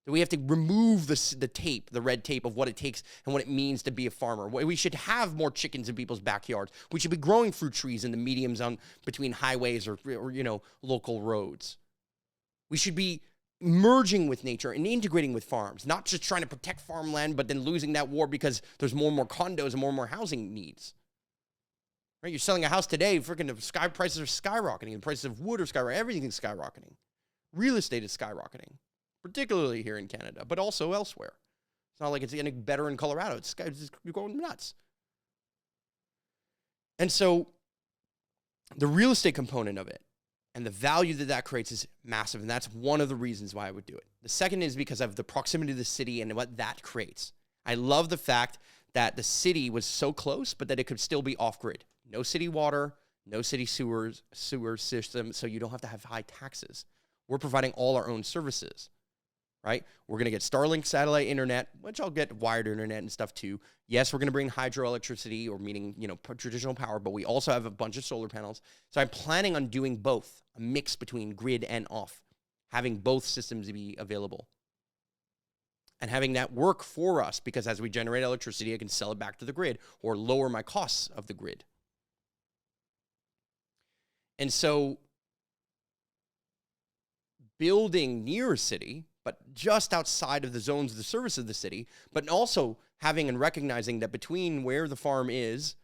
That we have to remove the red tape of what it takes and what it means to be a farmer. We should have more chickens in people's backyards. We should be growing fruit trees in the mediums between highways or local roads. We should be merging with nature and integrating with farms, not just trying to protect farmland, but then losing that war because there's more and more condos and more housing needs. Right? You're selling a house today, freaking the prices are skyrocketing. The prices of wood are skyrocketing. Everything is skyrocketing. Real estate is skyrocketing, particularly here in Canada, but also elsewhere. It's not like it's getting better in Colorado. It's going nuts. And so the real estate component of it and the value that creates is massive, and that's one of the reasons why I would do it. The second is because of the proximity to the city and what that creates. I love the fact that the city was so close, but that it could still be off-grid. No city water, no city sewer system, so you don't have to have high taxes. We're providing all our own services, right? We're going to get Starlink satellite internet, which I'll get wired internet and stuff too. Yes, we're going to bring hydroelectricity, or meaning, traditional power, but we also have a bunch of solar panels. So I'm planning on doing both, a mix between grid and off, having both systems be available. And having that work for us, because as we generate electricity, I can sell it back to the grid or lower my costs of the grid. And so building near a city, but just outside of the zones of the service of the city, but also having and recognizing that between where the farm is,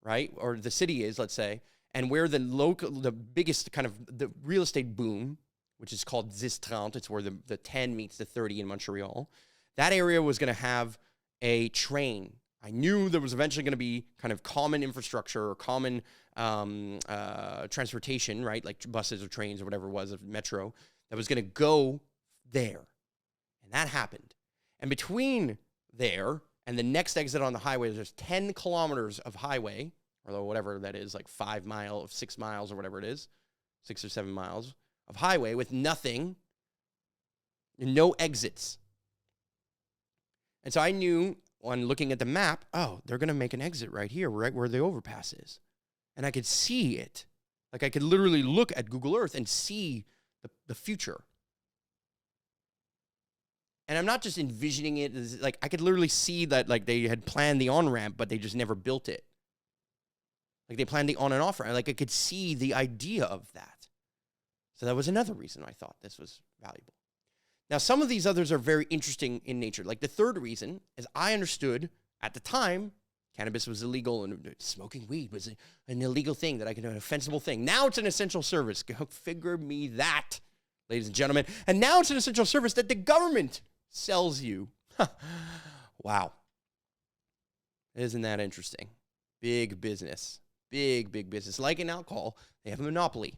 right, or the city is, let's say, and where the biggest kind of the real estate boom, which is called 10-30, it's where the 10 meets the 30 in Montreal, that area was going to have a train. I knew there was eventually going to be kind of common infrastructure or common transportation, right, like buses or trains or whatever it was, of metro, that was going to go there. And that happened. And between there and the next exit on the highway, there's 10 kilometers of highway, or whatever that is, like 6 miles or whatever it is, 6 or 7 miles of highway with nothing, no exits. And so I knew on looking at the map, they're going to make an exit right here, right where the overpass is. And I could see it. Like I could literally look at Google Earth and see the future. And I'm not just envisioning it as, like, I could literally see that, like, they had planned the on-ramp, but they just never built it. Like, they planned the on and off ramp. Like, I could see the idea of that. So that was another reason I thought this was valuable. Now, some of these others are very interesting in nature. Like, the third reason is I understood at the time Cannabis was illegal and smoking weed was an illegal thing that I could do, an offensible thing. Now it's an essential service. Go figure me that, ladies and gentlemen. And now it's an essential service that the government sells you. Wow. Isn't that interesting? Big business. Big business. Like in alcohol, they have a monopoly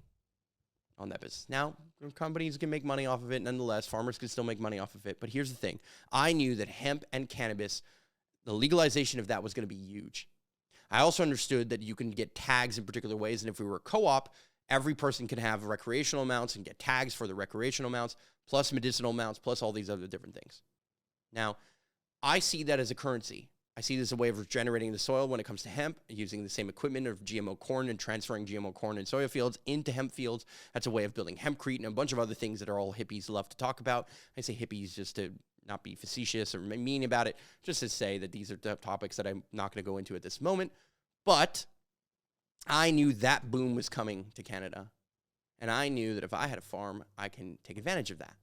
on that business. Now, companies can make money off of it nonetheless. Farmers can still make money off of it. But here's the thing. I knew that hemp and cannabis, the legalization of that was going to be huge. I also understood that you can get tags in particular ways. And if we were a co-op, every person can have recreational amounts and get tags for the recreational amounts, plus medicinal amounts, plus all these other different things. Now, I see that as a currency. I see this as a way of regenerating the soil when it comes to hemp, using the same equipment of GMO corn and transferring GMO corn and soya fields into hemp fields. That's a way of building hempcrete and a bunch of other things that are all hippies love to talk about. I say hippies just to not be facetious or mean about it, just to say that these are topics that I'm not going to go into at this moment. But I knew that boom was coming to Canada. And I knew that if I had a farm, I can take advantage of that.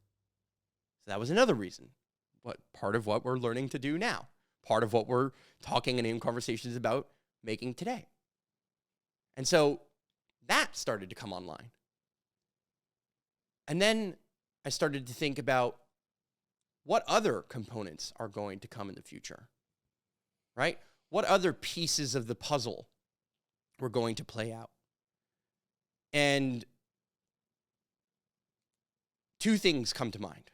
So that was another reason. But part of what we're learning to do now. Part of what we're talking and in conversations about making today. And so that started to come online. And then I started to think about what other components are going to come in the future, right? What other pieces of the puzzle were going to play out? And two things come to mind.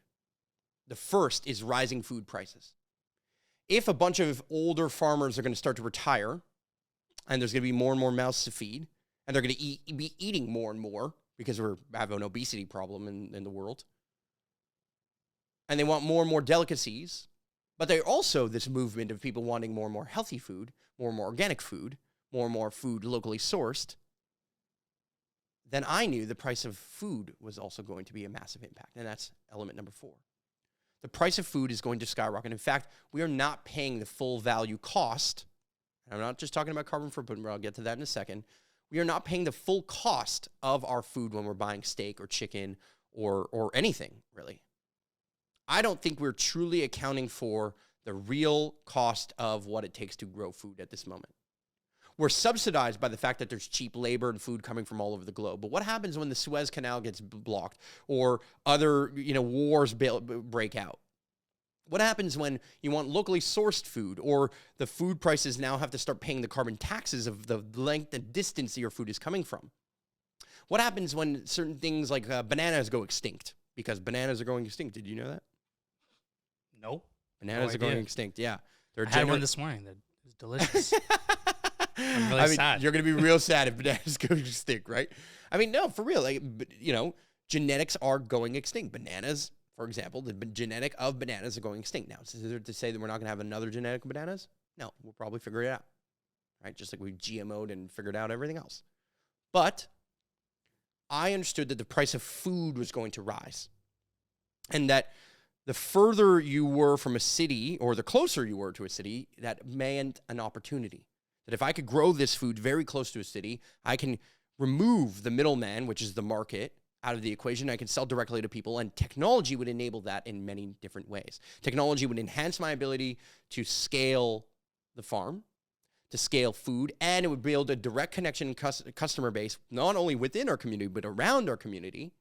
The first is rising food prices. If a bunch of older farmers are going to start to retire, and there's going to be more and more mouths to feed, and they're going to be eating more and more because we have an obesity problem in the world, and they want more and more delicacies, but they're also this movement of people wanting more and more healthy food, more and more organic food, more and more food locally sourced, then I knew the price of food was also going to be a massive impact, and that's element number 4. The price of food is going to skyrocket. In fact, we are not paying the full value cost. I'm not just talking about carbon footprint, but I'll get to that in a second. We are not paying the full cost of our food when we're buying steak or chicken or anything, really. I don't think we're truly accounting for the real cost of what it takes to grow food at this moment. We're subsidized by the fact that there's cheap labor and food coming from all over the globe. But what happens when the Suez Canal gets blocked or other, wars break out? What happens when you want locally sourced food or the food prices now have to start paying the carbon taxes of the length and distance that your food is coming from? What happens when certain things like bananas go extinct? Because bananas are going extinct. Did you know that? Nope. Bananas are going extinct, yeah. I had one this morning that was delicious. I'm really sad. You're going to be real sad if bananas go extinct, right? No, for real. Genetics are going extinct. Bananas, for example, the genetic of bananas are going extinct now. Is there to say that we're not going to have another genetic of bananas? No, we'll probably figure it out, right? Just like we GMO'd and figured out everything else. But I understood that the price of food was going to rise, and that the further you were from a city or the closer you were to a city, that meant an opportunity. That if I could grow this food very close to a city, I can remove the middleman, which is the market, out of the equation. I can sell directly to people, and technology would enable that in many different ways. Technology would enhance my ability to scale the farm, to scale food, and it would build a direct connection customer base, not only within our community, but around our community,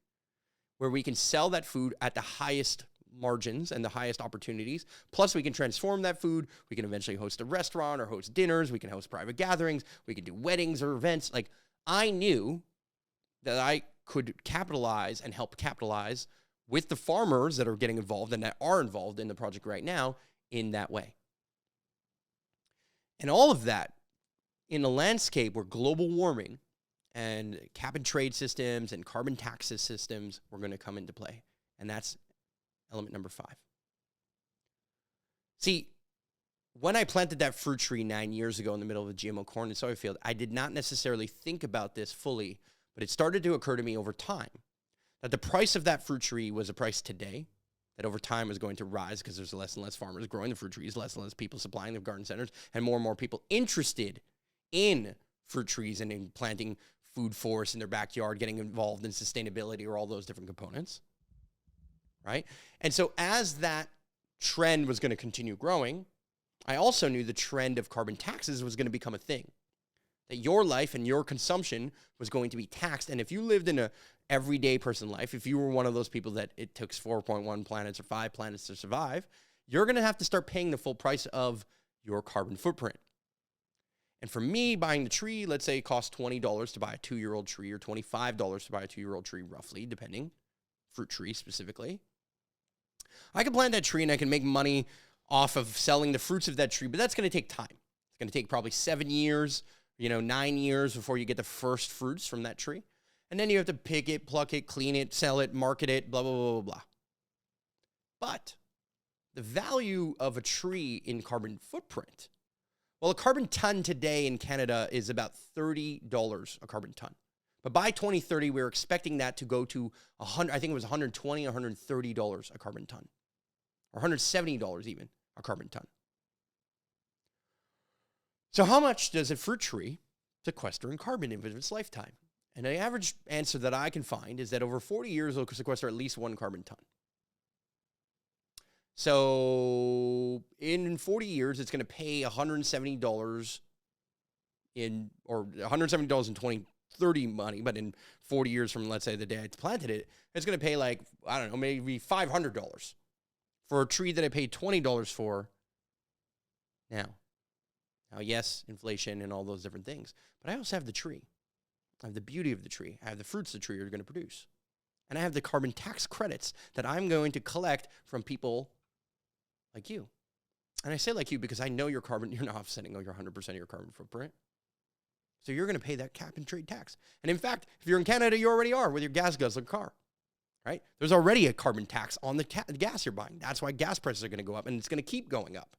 where we can sell that food at the highest margins and the highest opportunities. Plus, we can transform that food. We can eventually host a restaurant or host dinners. We can host private gatherings. We can do weddings or events. I knew that I could capitalize and help capitalize with the farmers that are getting involved and that are involved in the project right now in that way. And all of that in a landscape where global warming and cap and trade systems and carbon taxes systems were going to come into play. And that's element number 5. See, when I planted that fruit tree 9 years ago in the middle of a GMO corn and soy field, I did not necessarily think about this fully, but it started to occur to me over time that the price of that fruit tree was a price today that over time is going to rise because there's less and less farmers growing the fruit trees, less and less people supplying the garden centers, and more people interested in fruit trees and in planting food forests in their backyard, getting involved in sustainability or all those different components. Right? And so as that trend was going to continue growing, I also knew the trend of carbon taxes was going to become a thing, that your life and your consumption was going to be taxed. And if you lived in a everyday person life, if you were one of those people that it took 4.1 planets or 5 planets to survive, you're going to have to start paying the full price of your carbon footprint. And for me, buying the tree, let's say it costs $20 to buy a 2-year-old tree, or $25 to buy a 2-year-old tree, roughly, depending, fruit tree specifically. I can plant that tree and I can make money off of selling the fruits of that tree, but that's going to take time. It's going to take probably 7 years, 9 years before you get the first fruits from that tree. And then you have to pick it, pluck it, clean it, sell it, market it, blah, blah, blah, blah, blah. But the value of a tree in carbon footprint, well, a carbon ton today in Canada is about $30 a carbon ton. But by 2030, we're expecting that to go to I think it was $120, $130 a carbon ton, or $170 even a carbon ton. So how much does a fruit tree sequester in carbon in its lifetime? And the average answer that I can find is that over 40 years, it'll sequester at least 1 carbon ton. So in 40 years, it's going to pay $170 or $170 in 2030 money, but in 40 years from, let's say, the day I planted it, it's going to pay like, I don't know, maybe $500 for a tree that I paid $20 for now. Now, yes, inflation and all those different things, but I also have the tree. I have the beauty of the tree. I have the fruits the tree are going to produce. And I have the carbon tax credits that I'm going to collect from people like you. And I say like you because I know you're not offsetting your 100% of your carbon footprint. So you're going to pay that cap and trade tax. And in fact, if you're in Canada, you already are with your gas guzzler car, right? There's already a carbon tax on the gas you're buying. That's why gas prices are going to go up, and it's going to keep going up.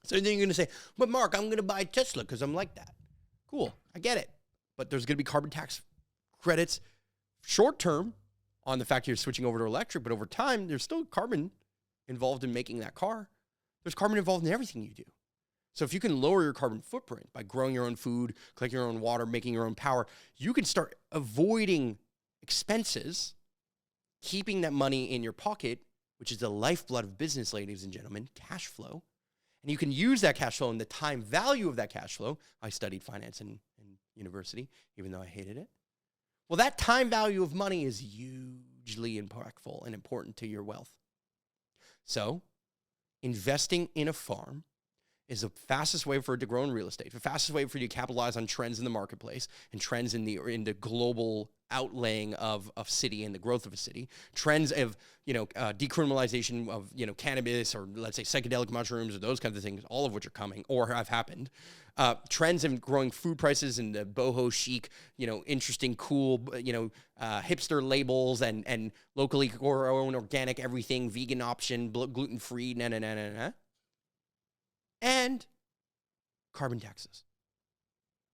So then you're going to say, but Mark, I'm going to buy Tesla because I'm like that. Cool, I get it. But there's going to be carbon tax credits short term on the fact you're switching over to electric, but over time, there's still carbon involved in making that car. There's carbon involved in everything you do. So if you can lower your carbon footprint by growing your own food, collecting your own water, making your own power, you can start avoiding expenses, keeping that money in your pocket, which is the lifeblood of business, ladies and gentlemen, cash flow. And you can use that cash flow and the time value of that cash flow. I studied finance in university, even though I hated it. Well, that time value of money is hugely impactful and important to your wealth. So investing in a farm is the fastest way for it to grow in real estate, the fastest way for you to capitalize on trends in the marketplace and trends in the global outlaying of city and the growth of a city, trends of, decriminalization of, cannabis, or let's say psychedelic mushrooms, or those kinds of things, all of which are coming or have happened. Trends in growing food prices and the boho chic, interesting, cool, hipster labels and locally grown, organic, everything, vegan option, gluten-free, and carbon taxes.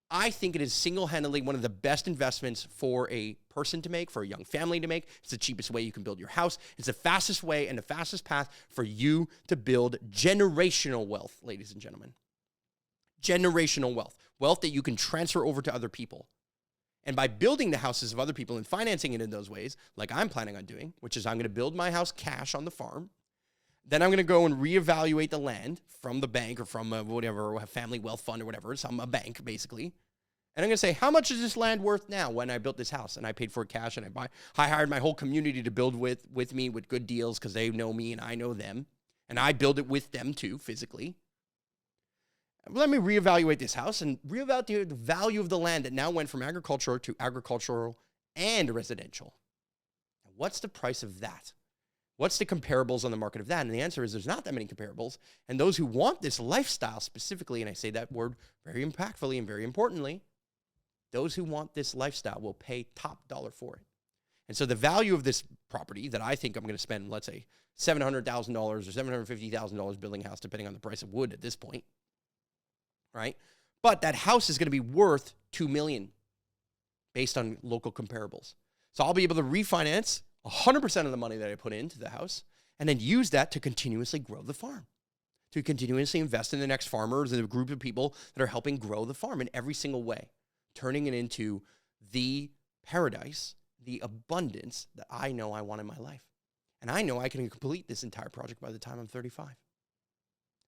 I think it is single-handedly one of the best investments for a person to make, for a young family to make. It's the cheapest way you can build your house. It's the fastest way and the fastest path for you to build generational wealth, ladies and gentlemen. Generational wealth. Wealth that you can transfer over to other people. And by building the houses of other people and financing it in those ways, like I'm planning on doing, which is I'm going to build my house cash on the farm. Then I'm going to go and reevaluate the land from the bank or from whatever, a family wealth fund or whatever, a bank basically. And I'm going to say, how much is this land worth now when I built this house and I paid for it cash and I hired my whole community to build with me with good deals because they know me and I know them. And I build it with them too, physically. Let me reevaluate this house and reevaluate the value of the land that now went from agricultural to agricultural and residential. What's the price of that? What's the comparables on the market of that? And the answer is there's not that many comparables. And those who want this lifestyle specifically, and I say that word very impactfully and very importantly, those who want this lifestyle will pay top dollar for it. And so the value of this property that I think I'm going to spend, let's say, $700,000 or $750,000 building a house, depending on the price of wood at this point, right? But that house is going to be worth $2 million based on local comparables. So I'll be able to refinance 100% of the money that I put into the house and then use that to continuously grow the farm, to continuously invest in the next farmers and a group of people that are helping grow the farm in every single way, turning it into the paradise, the abundance that I know I want in my life. And I know I can complete this entire project by the time I'm 35.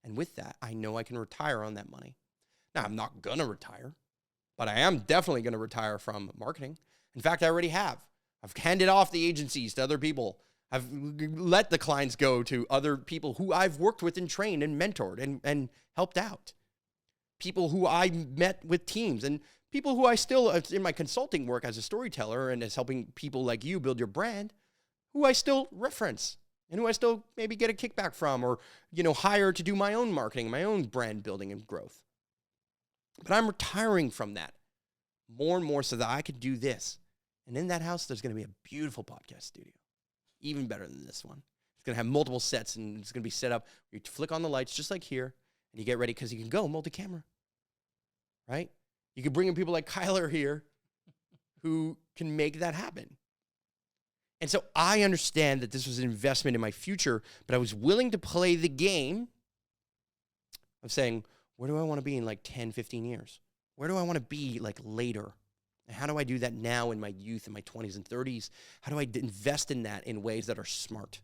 And with that, I know I can retire on that money. Now, I'm not going to retire, but I am definitely going to retire from marketing. In fact, I already have. I've handed off the agencies to other people. I've let the clients go to other people who I've worked with and trained and mentored and helped out. People who I met with teams and people who I still, in my consulting work as a storyteller and as helping people like you build your brand, who I still reference and who I still maybe get a kickback from or, hire to do my own marketing, my own brand building and growth. But I'm retiring from that more and more so that I could do this. And in that house, there's going to be a beautiful podcast studio, even better than this one. It's going to have multiple sets and it's going to be set up. You flick on the lights just like here and you get ready because you can go multi-camera, right? You can bring in people like Kyler here who can make that happen. And so I understand that this was an investment in my future, but I was willing to play the game of saying, where do I want to be in like 10, 15 years? Where do I want to be like later? And how do I do that now in my youth, in my 20s and 30s? How do I invest in that in ways that are smart?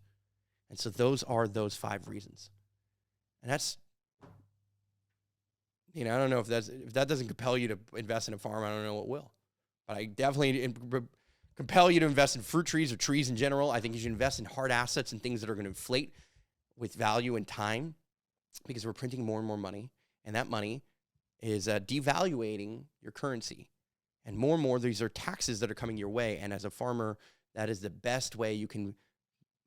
And so those are those 5 reasons. And that's, I don't know if that doesn't compel you to invest in a farm, I don't know what will. But I definitely compel you to invest in fruit trees or trees in general. I think you should invest in hard assets and things that are going to inflate with value and time because we're printing more and more money. And that money is devaluating your currency. And more, these are taxes that are coming your way. And as a farmer, that is the best way you can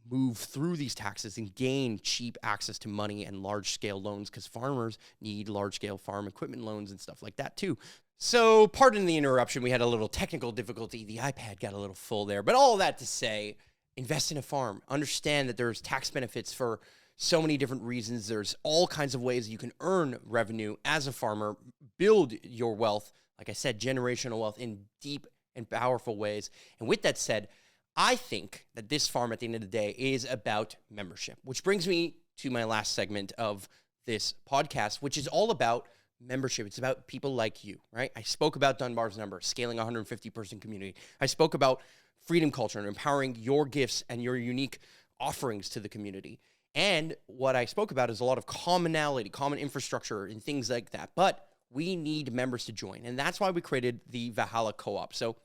move through these taxes and gain cheap access to money and large-scale loans because farmers need large-scale farm equipment loans and stuff like that too. So pardon the interruption. We had a little technical difficulty. The iPad got a little full there. But all that to say, invest in a farm. Understand that there's tax benefits for so many different reasons. There's all kinds of ways you can earn revenue as a farmer, build your wealth, like I said, generational wealth in deep and powerful ways. And with that said, I think that this farm at the end of the day is about membership, which brings me to my last segment of this podcast, which is all about membership. It's about people like you, right? I spoke about Dunbar's number, scaling a 150-person community. I spoke about freedom culture and empowering your gifts and your unique offerings to the community. And what I spoke about is a lot of commonality, common infrastructure and things like that. But we need members to join. And that's why we created the Valhalla Co-op. So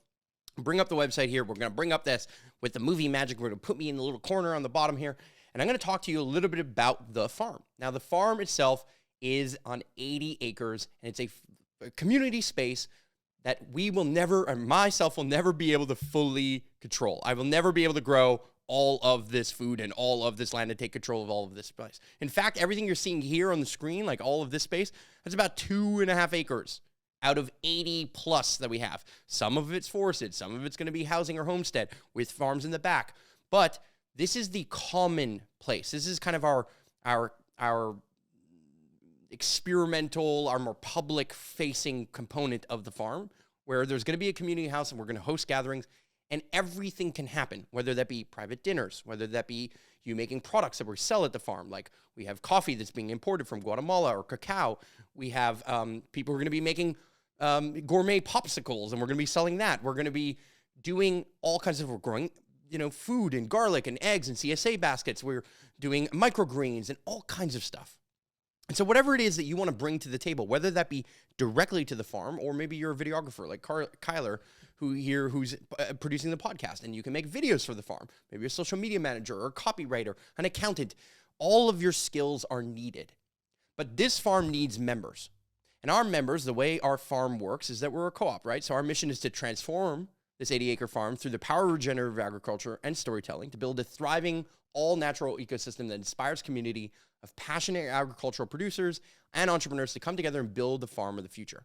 bring up the website here. We're going to bring up this with the movie magic. We're going to put me in the little corner on the bottom here. And I'm going to talk to you a little bit about the farm. Now, the farm itself is on 80 acres, and it's a community space that we will never, or myself will never be able to fully control. I will never be able to grow all of this food and all of this land and take control of all of this space. In fact, everything you're seeing here on the screen, like all of this space, that's about 2.5 acres out of 80 plus that we have. Some of it's forested, some of it's going to be housing or homestead with farms in the back. But this is the common place. This is kind of our experimental, our more public-facing component of the farm, where there's going to be a community house and we're going to host gatherings, and everything can happen, whether that be private dinners, whether that be you making products that we sell at the farm. Like we have coffee that's being imported from Guatemala or cacao. We have people who are going to be making gourmet popsicles, and we're going to be selling that. We're going to be doing all kinds of, we're growing, food and garlic and eggs and CSA baskets. We're doing microgreens and all kinds of stuff. And so whatever it is that you want to bring to the table, whether that be directly to the farm, or maybe you're a videographer like Kyler, who's producing the podcast, and you can make videos for the farm. Maybe a social media manager or a copywriter, an accountant. All of your skills are needed. But this farm needs members. And our members, the way our farm works is that we're a co-op, right? So our mission is to transform this 80-acre farm through the power of regenerative agriculture and storytelling to build a thriving, all-natural ecosystem that inspires community of passionate agricultural producers and entrepreneurs to come together and build the farm of the future.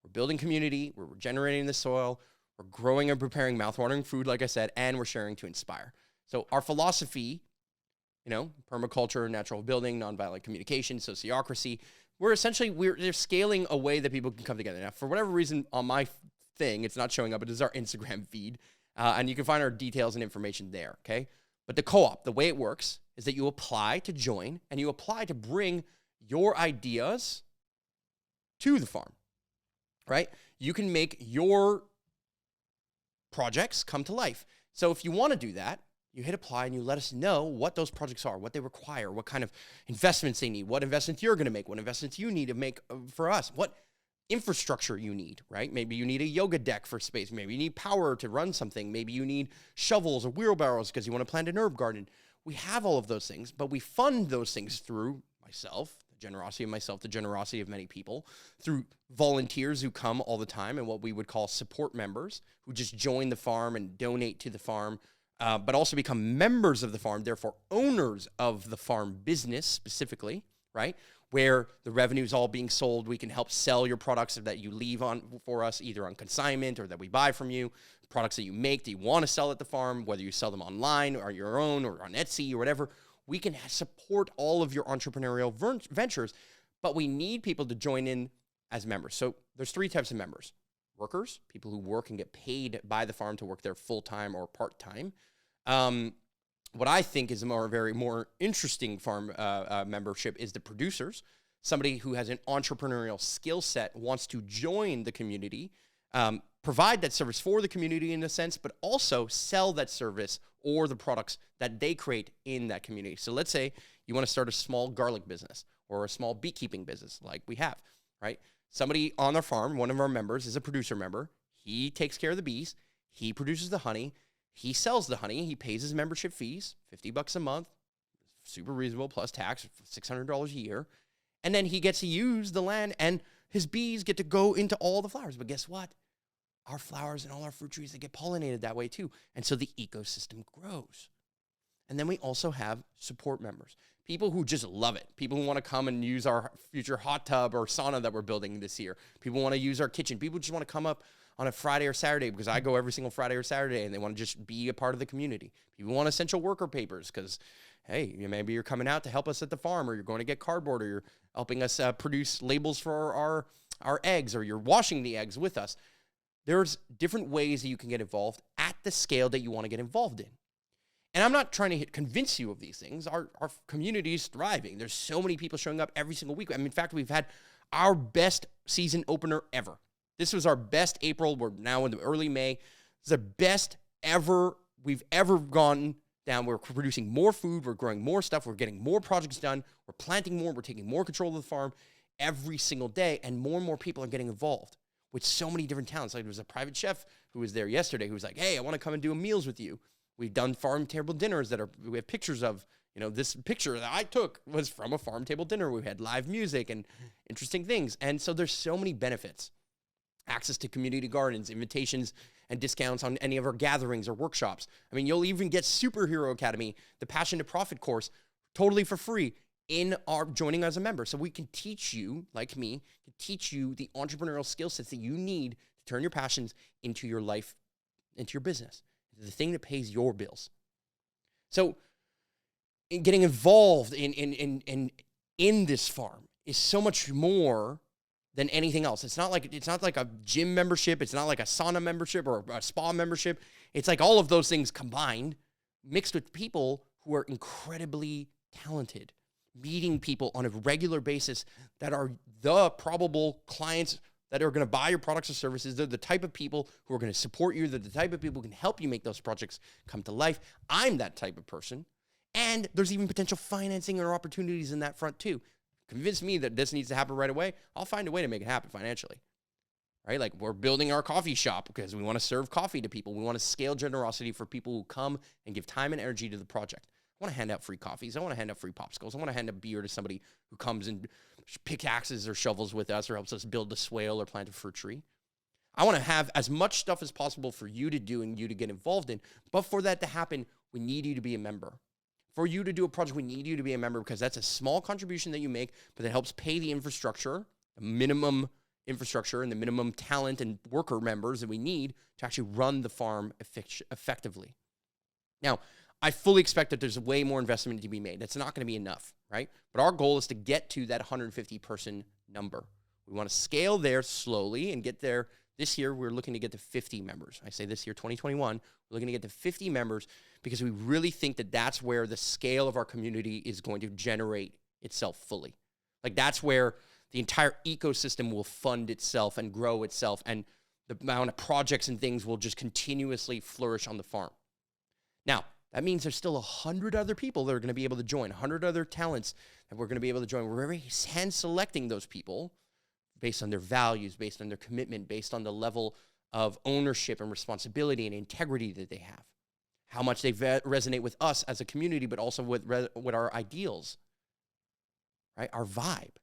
We're building community, we're regenerating the soil, we're growing and preparing mouthwatering food, like I said, and we're sharing to inspire. So our philosophy, permaculture, natural building, nonviolent communication, sociocracy, we're scaling a way that people can come together. Now, for whatever reason, on my thing, it's not showing up. It is our Instagram feed, and you can find our details and information there, okay? But the co-op, the way it works is that you apply to join, and you apply to bring your ideas to the farm, right? You can make your projects come to life. So if you want to do that, you hit apply and you let us know what those projects are, what they require, what kind of investments they need, what investments you're going to make, what investments you need to make for us, what infrastructure you need, right? Maybe you need a yoga deck for space. Maybe you need power to run something. Maybe you need shovels or wheelbarrows because you want to plant an herb garden. We have all of those things, but we fund those things through myself, the generosity of myself, the generosity of many people, through volunteers who come all the time and what we would call support members who just join the farm and donate to the farm, but also become members of the farm, therefore owners of the farm business specifically, right? Where the revenue is all being sold, we can help sell your products that you leave on for us, either on consignment or that we buy from you, products that you make that you want to sell at the farm, whether you sell them online or your own or on Etsy or whatever. We can support all of your entrepreneurial ventures, but we need people to join in as members. So there's 3 types of members: workers, people who work and get paid by the farm to work there full-time or part-time. What I think is a very more interesting farm membership is the producers. Somebody who has an entrepreneurial skill set wants to join the community, provide that service for the community in a sense, but also sell that service or the products that they create in that community. So let's say you want to start a small garlic business or a small beekeeping business like we have, right? Somebody on our farm, one of our members is a producer member. He takes care of the bees. He produces the honey. He sells the honey. He pays his membership fees, $50 a month, super reasonable, plus tax, $600 a year. And then he gets to use the land, and his bees get to go into all the flowers. But guess what? Our flowers and all our fruit trees, they get pollinated that way too. And so the ecosystem grows. And then we also have support members, people who just love it. People who want to come and use our future hot tub or sauna that we're building this year. People want to use our kitchen. People just want to come up on a Friday or Saturday, because I go every single Friday or Saturday, and they want to just be a part of the community. People want essential worker papers because, hey, maybe you're coming out to help us at the farm, or you're going to get cardboard, or you're helping us produce labels for our eggs, or you're washing the eggs with us. There's different ways that you can get involved at the scale that you want to get involved in. And I'm not trying to convince you of these things. Our community is thriving. There's so many people showing up every single week. I mean, in fact, we've had our best season opener ever. This was our best April. We're now in the early May. It's the best ever we've ever gone down. We're producing more food. We're growing more stuff. We're getting more projects done. We're planting more. We're taking more control of the farm every single day. And more people are getting involved with so many different talents. Like there was a private chef who was there yesterday who was like, hey, I want to come and do meals with you. We've done farm table dinners we have pictures of. You know, this picture that I took was from a farm table dinner. We had live music and interesting things. And so there's so many benefits. Access to community gardens, invitations, and discounts on any of our gatherings or workshops. I mean, you'll even get Superhero Academy, the Passion to Profit course, totally for free in our joining as a member. So we can teach you, like me, can teach you the entrepreneurial skill sets that you need to turn your passions into your life, into your business, the thing that pays your bills. So in getting involved in this farm is so much more than anything else. It's not like a gym membership. It's not like a sauna membership or a spa membership. It's like all of those things combined, mixed with people who are incredibly talented, meeting people on a regular basis that are the probable clients that are going to buy your products or services. They're the type of people who are going to support you. They're the type of people who can help you make those projects come to life. I'm that type of person. And there's even potential financing or opportunities in that front too. Convince me that this needs to happen right away, I'll find a way to make it happen financially, right? Like we're building our coffee shop because we want to serve coffee to people. We want to scale generosity for people who come and give time and energy to the project. I want to hand out free coffees. I want to hand out free popsicles. I want to hand a beer to somebody who comes and pickaxes or shovels with us or helps us build a swale or plant a fruit tree. I want to have as much stuff as possible for you to do and you to get involved in. But for that to happen, we need you to be a member. For you to do a project, we need you to be a member because that's a small contribution that you make, but it helps pay the infrastructure, the minimum infrastructure and the minimum talent and worker members that we need to actually run the farm effectively. Now, I fully expect that there's way more investment to be made. That's not going to be enough, right? But our goal is to get to that 150-person number. We want to scale there slowly and get there. This year, we're looking to get to 50 members. I say this year, 2021, we're looking to get to 50 members because we really think that that's where the scale of our community is going to generate itself fully. Like that's where the entire ecosystem will fund itself and grow itself, and the amount of projects and things will just continuously flourish on the farm. Now, That means there's still 100 other people that are going to be able to join, 100 other talents that we're going to be able to join. We're hand selecting those people based on their values, based on their commitment, based on the level of ownership and responsibility and integrity that they have, how much they resonate with us as a community, but also with our ideals, right? Our vibe.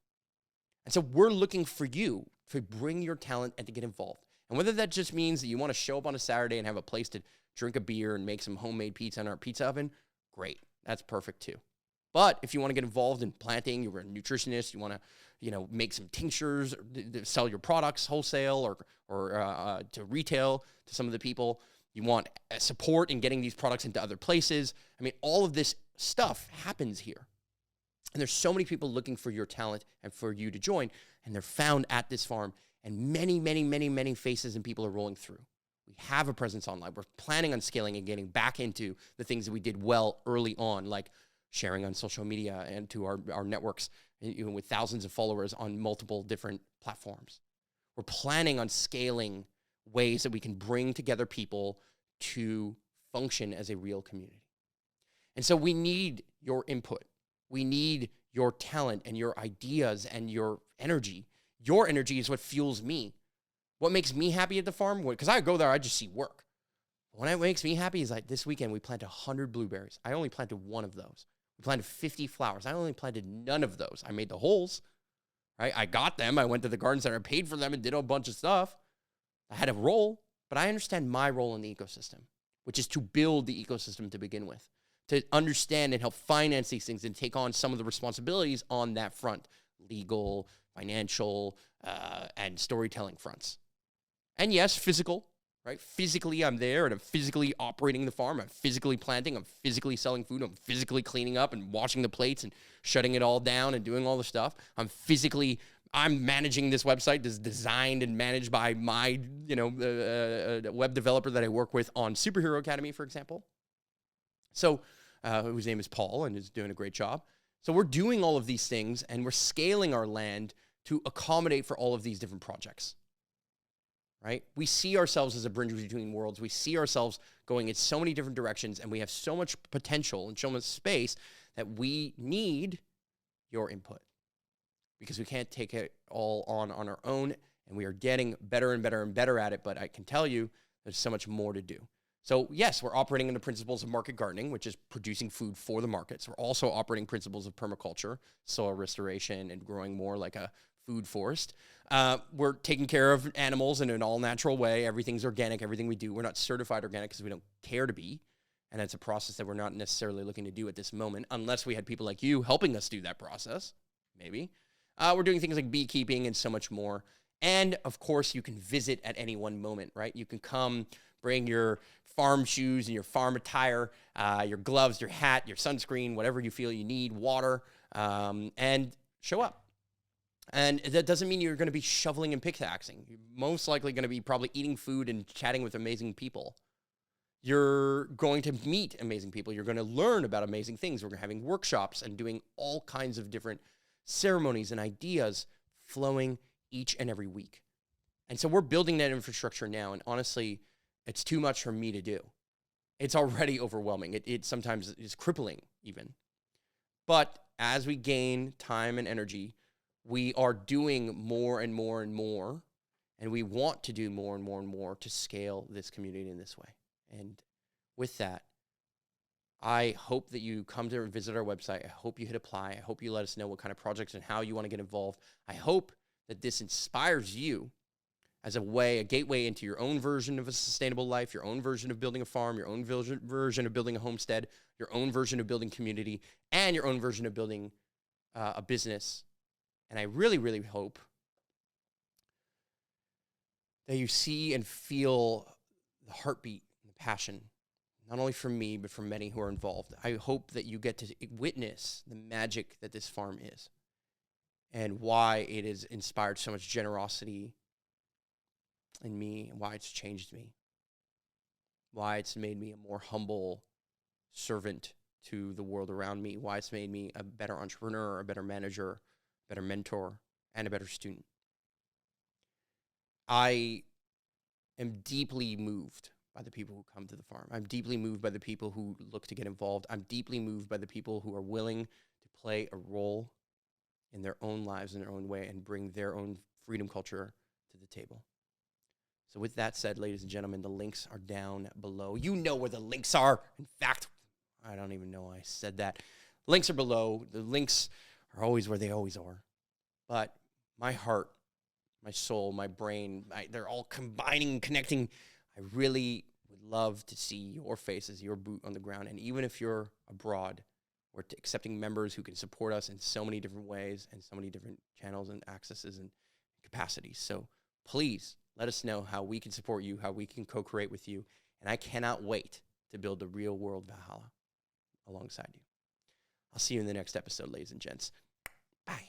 And so we're looking for you to bring your talent and to get involved. And whether that just means that you want to show up on a Saturday and have a place to drink a beer and make some homemade pizza in our pizza oven, great. That's perfect too. But if you want to get involved in planting, you're a nutritionist, you want to, make some tinctures, sell your products wholesale or to retail to some of the people, you want support in getting these products into other places. I mean, all of this stuff happens here. And there's so many people looking for your talent and for you to join, and they're found at this farm. And many, many, many, many faces and people are rolling through. We have a presence online. We're planning on scaling and getting back into the things that we did well early on, like sharing on social media and to our networks, with thousands of followers on multiple different platforms. We're planning on scaling ways that we can bring together people to function as a real community. And so we need your input. We need your talent and your ideas and your energy. Your energy is what fuels me. What makes me happy at the farm? Because I go there, I just see work. What makes me happy is like this weekend, we planted 100 blueberries. I only planted one of those. We planted 50 flowers. I only planted none of those. I made the holes, right? I got them. I went to the garden center, paid for them, and did a bunch of stuff. I had a role, but I understand my role in the ecosystem, which is to build the ecosystem to begin with, to understand and help finance these things and take on some of the responsibilities on that front, legal, financial, and storytelling fronts. And yes, physical, right? Physically, I'm there and I'm physically operating the farm. I'm physically planting. I'm physically selling food. I'm physically cleaning up and washing the plates and shutting it all down and doing all the stuff. I'm managing this website that's designed and managed by my, web developer that I work with on Superhero Academy, for example. So, whose name is Paul and is doing a great job. So we're doing all of these things and we're scaling our land to accommodate for all of these different projects, right? We see ourselves as a bridge between worlds. We see ourselves going in so many different directions, and we have so much potential and so much space that we need your input because we can't take it all on our own, and we are getting better and better and better at it, but I can tell you there's so much more to do. So yes, we're operating in the principles of market gardening, which is producing food for the markets. We're also operating principles of permaculture, soil restoration, and growing more like a food forest. We're taking care of animals in an all-natural way. Everything's organic, everything we do. We're not certified organic because we don't care to be, and it's a process that we're not necessarily looking to do at this moment, unless we had people like you helping us do that process, maybe. We're doing things like beekeeping and so much more. And, of course, you can visit at any one moment, right? You can come, bring your farm shoes and your farm attire, your gloves, your hat, your sunscreen, whatever you feel you need, water, and show up. And that doesn't mean you're going to be shoveling and pickaxing. You're most likely going to be probably eating food and chatting with amazing people. You're going to meet amazing people. You're going to learn about amazing things. We're having workshops and doing all kinds of different ceremonies and ideas flowing each and every week. And so we're building that infrastructure now. And honestly, it's too much for me to do. It's already overwhelming. It sometimes is crippling even. But as we gain time and energy, we are doing more and more and more, and we want to do more and more and more to scale this community in this way. And with that, I hope that you come to visit our website. I hope you hit apply. I hope you let us know what kind of projects and how you want to get involved. I hope that this inspires you as a gateway into your own version of a sustainable life, your own version of building a farm, your own version of building a homestead, your own version of building community, and your own version of building a business. And I really, really hope that you see and feel the heartbeat and the passion, not only from me, but from many who are involved. I hope that you get to witness the magic that this farm is and why it has inspired so much generosity in me, and why it's changed me, why it's made me a more humble servant to the world around me, why it's made me a better entrepreneur, a better manager, a better mentor, and a better student. I am deeply moved by the people who come to the farm. I'm deeply moved by the people who look to get involved. I'm deeply moved by the people who are willing to play a role in their own lives in their own way and bring their own freedom culture to the table. So with that said, ladies and gentlemen, the links are down below. You know where the links are. In fact, I don't even know why I said that. Links are below. The links are always where they always are. But my heart, my soul, my brain, they're all combining and connecting. I really would love to see your faces, your boot on the ground. And even if you're abroad, we're accepting members who can support us in so many different ways and so many different channels and accesses and capacities. So please let us know how we can support you, how we can co-create with you. And I cannot wait to build the real world Valhalla alongside you. I'll see you in the next episode, ladies and gents. Bye.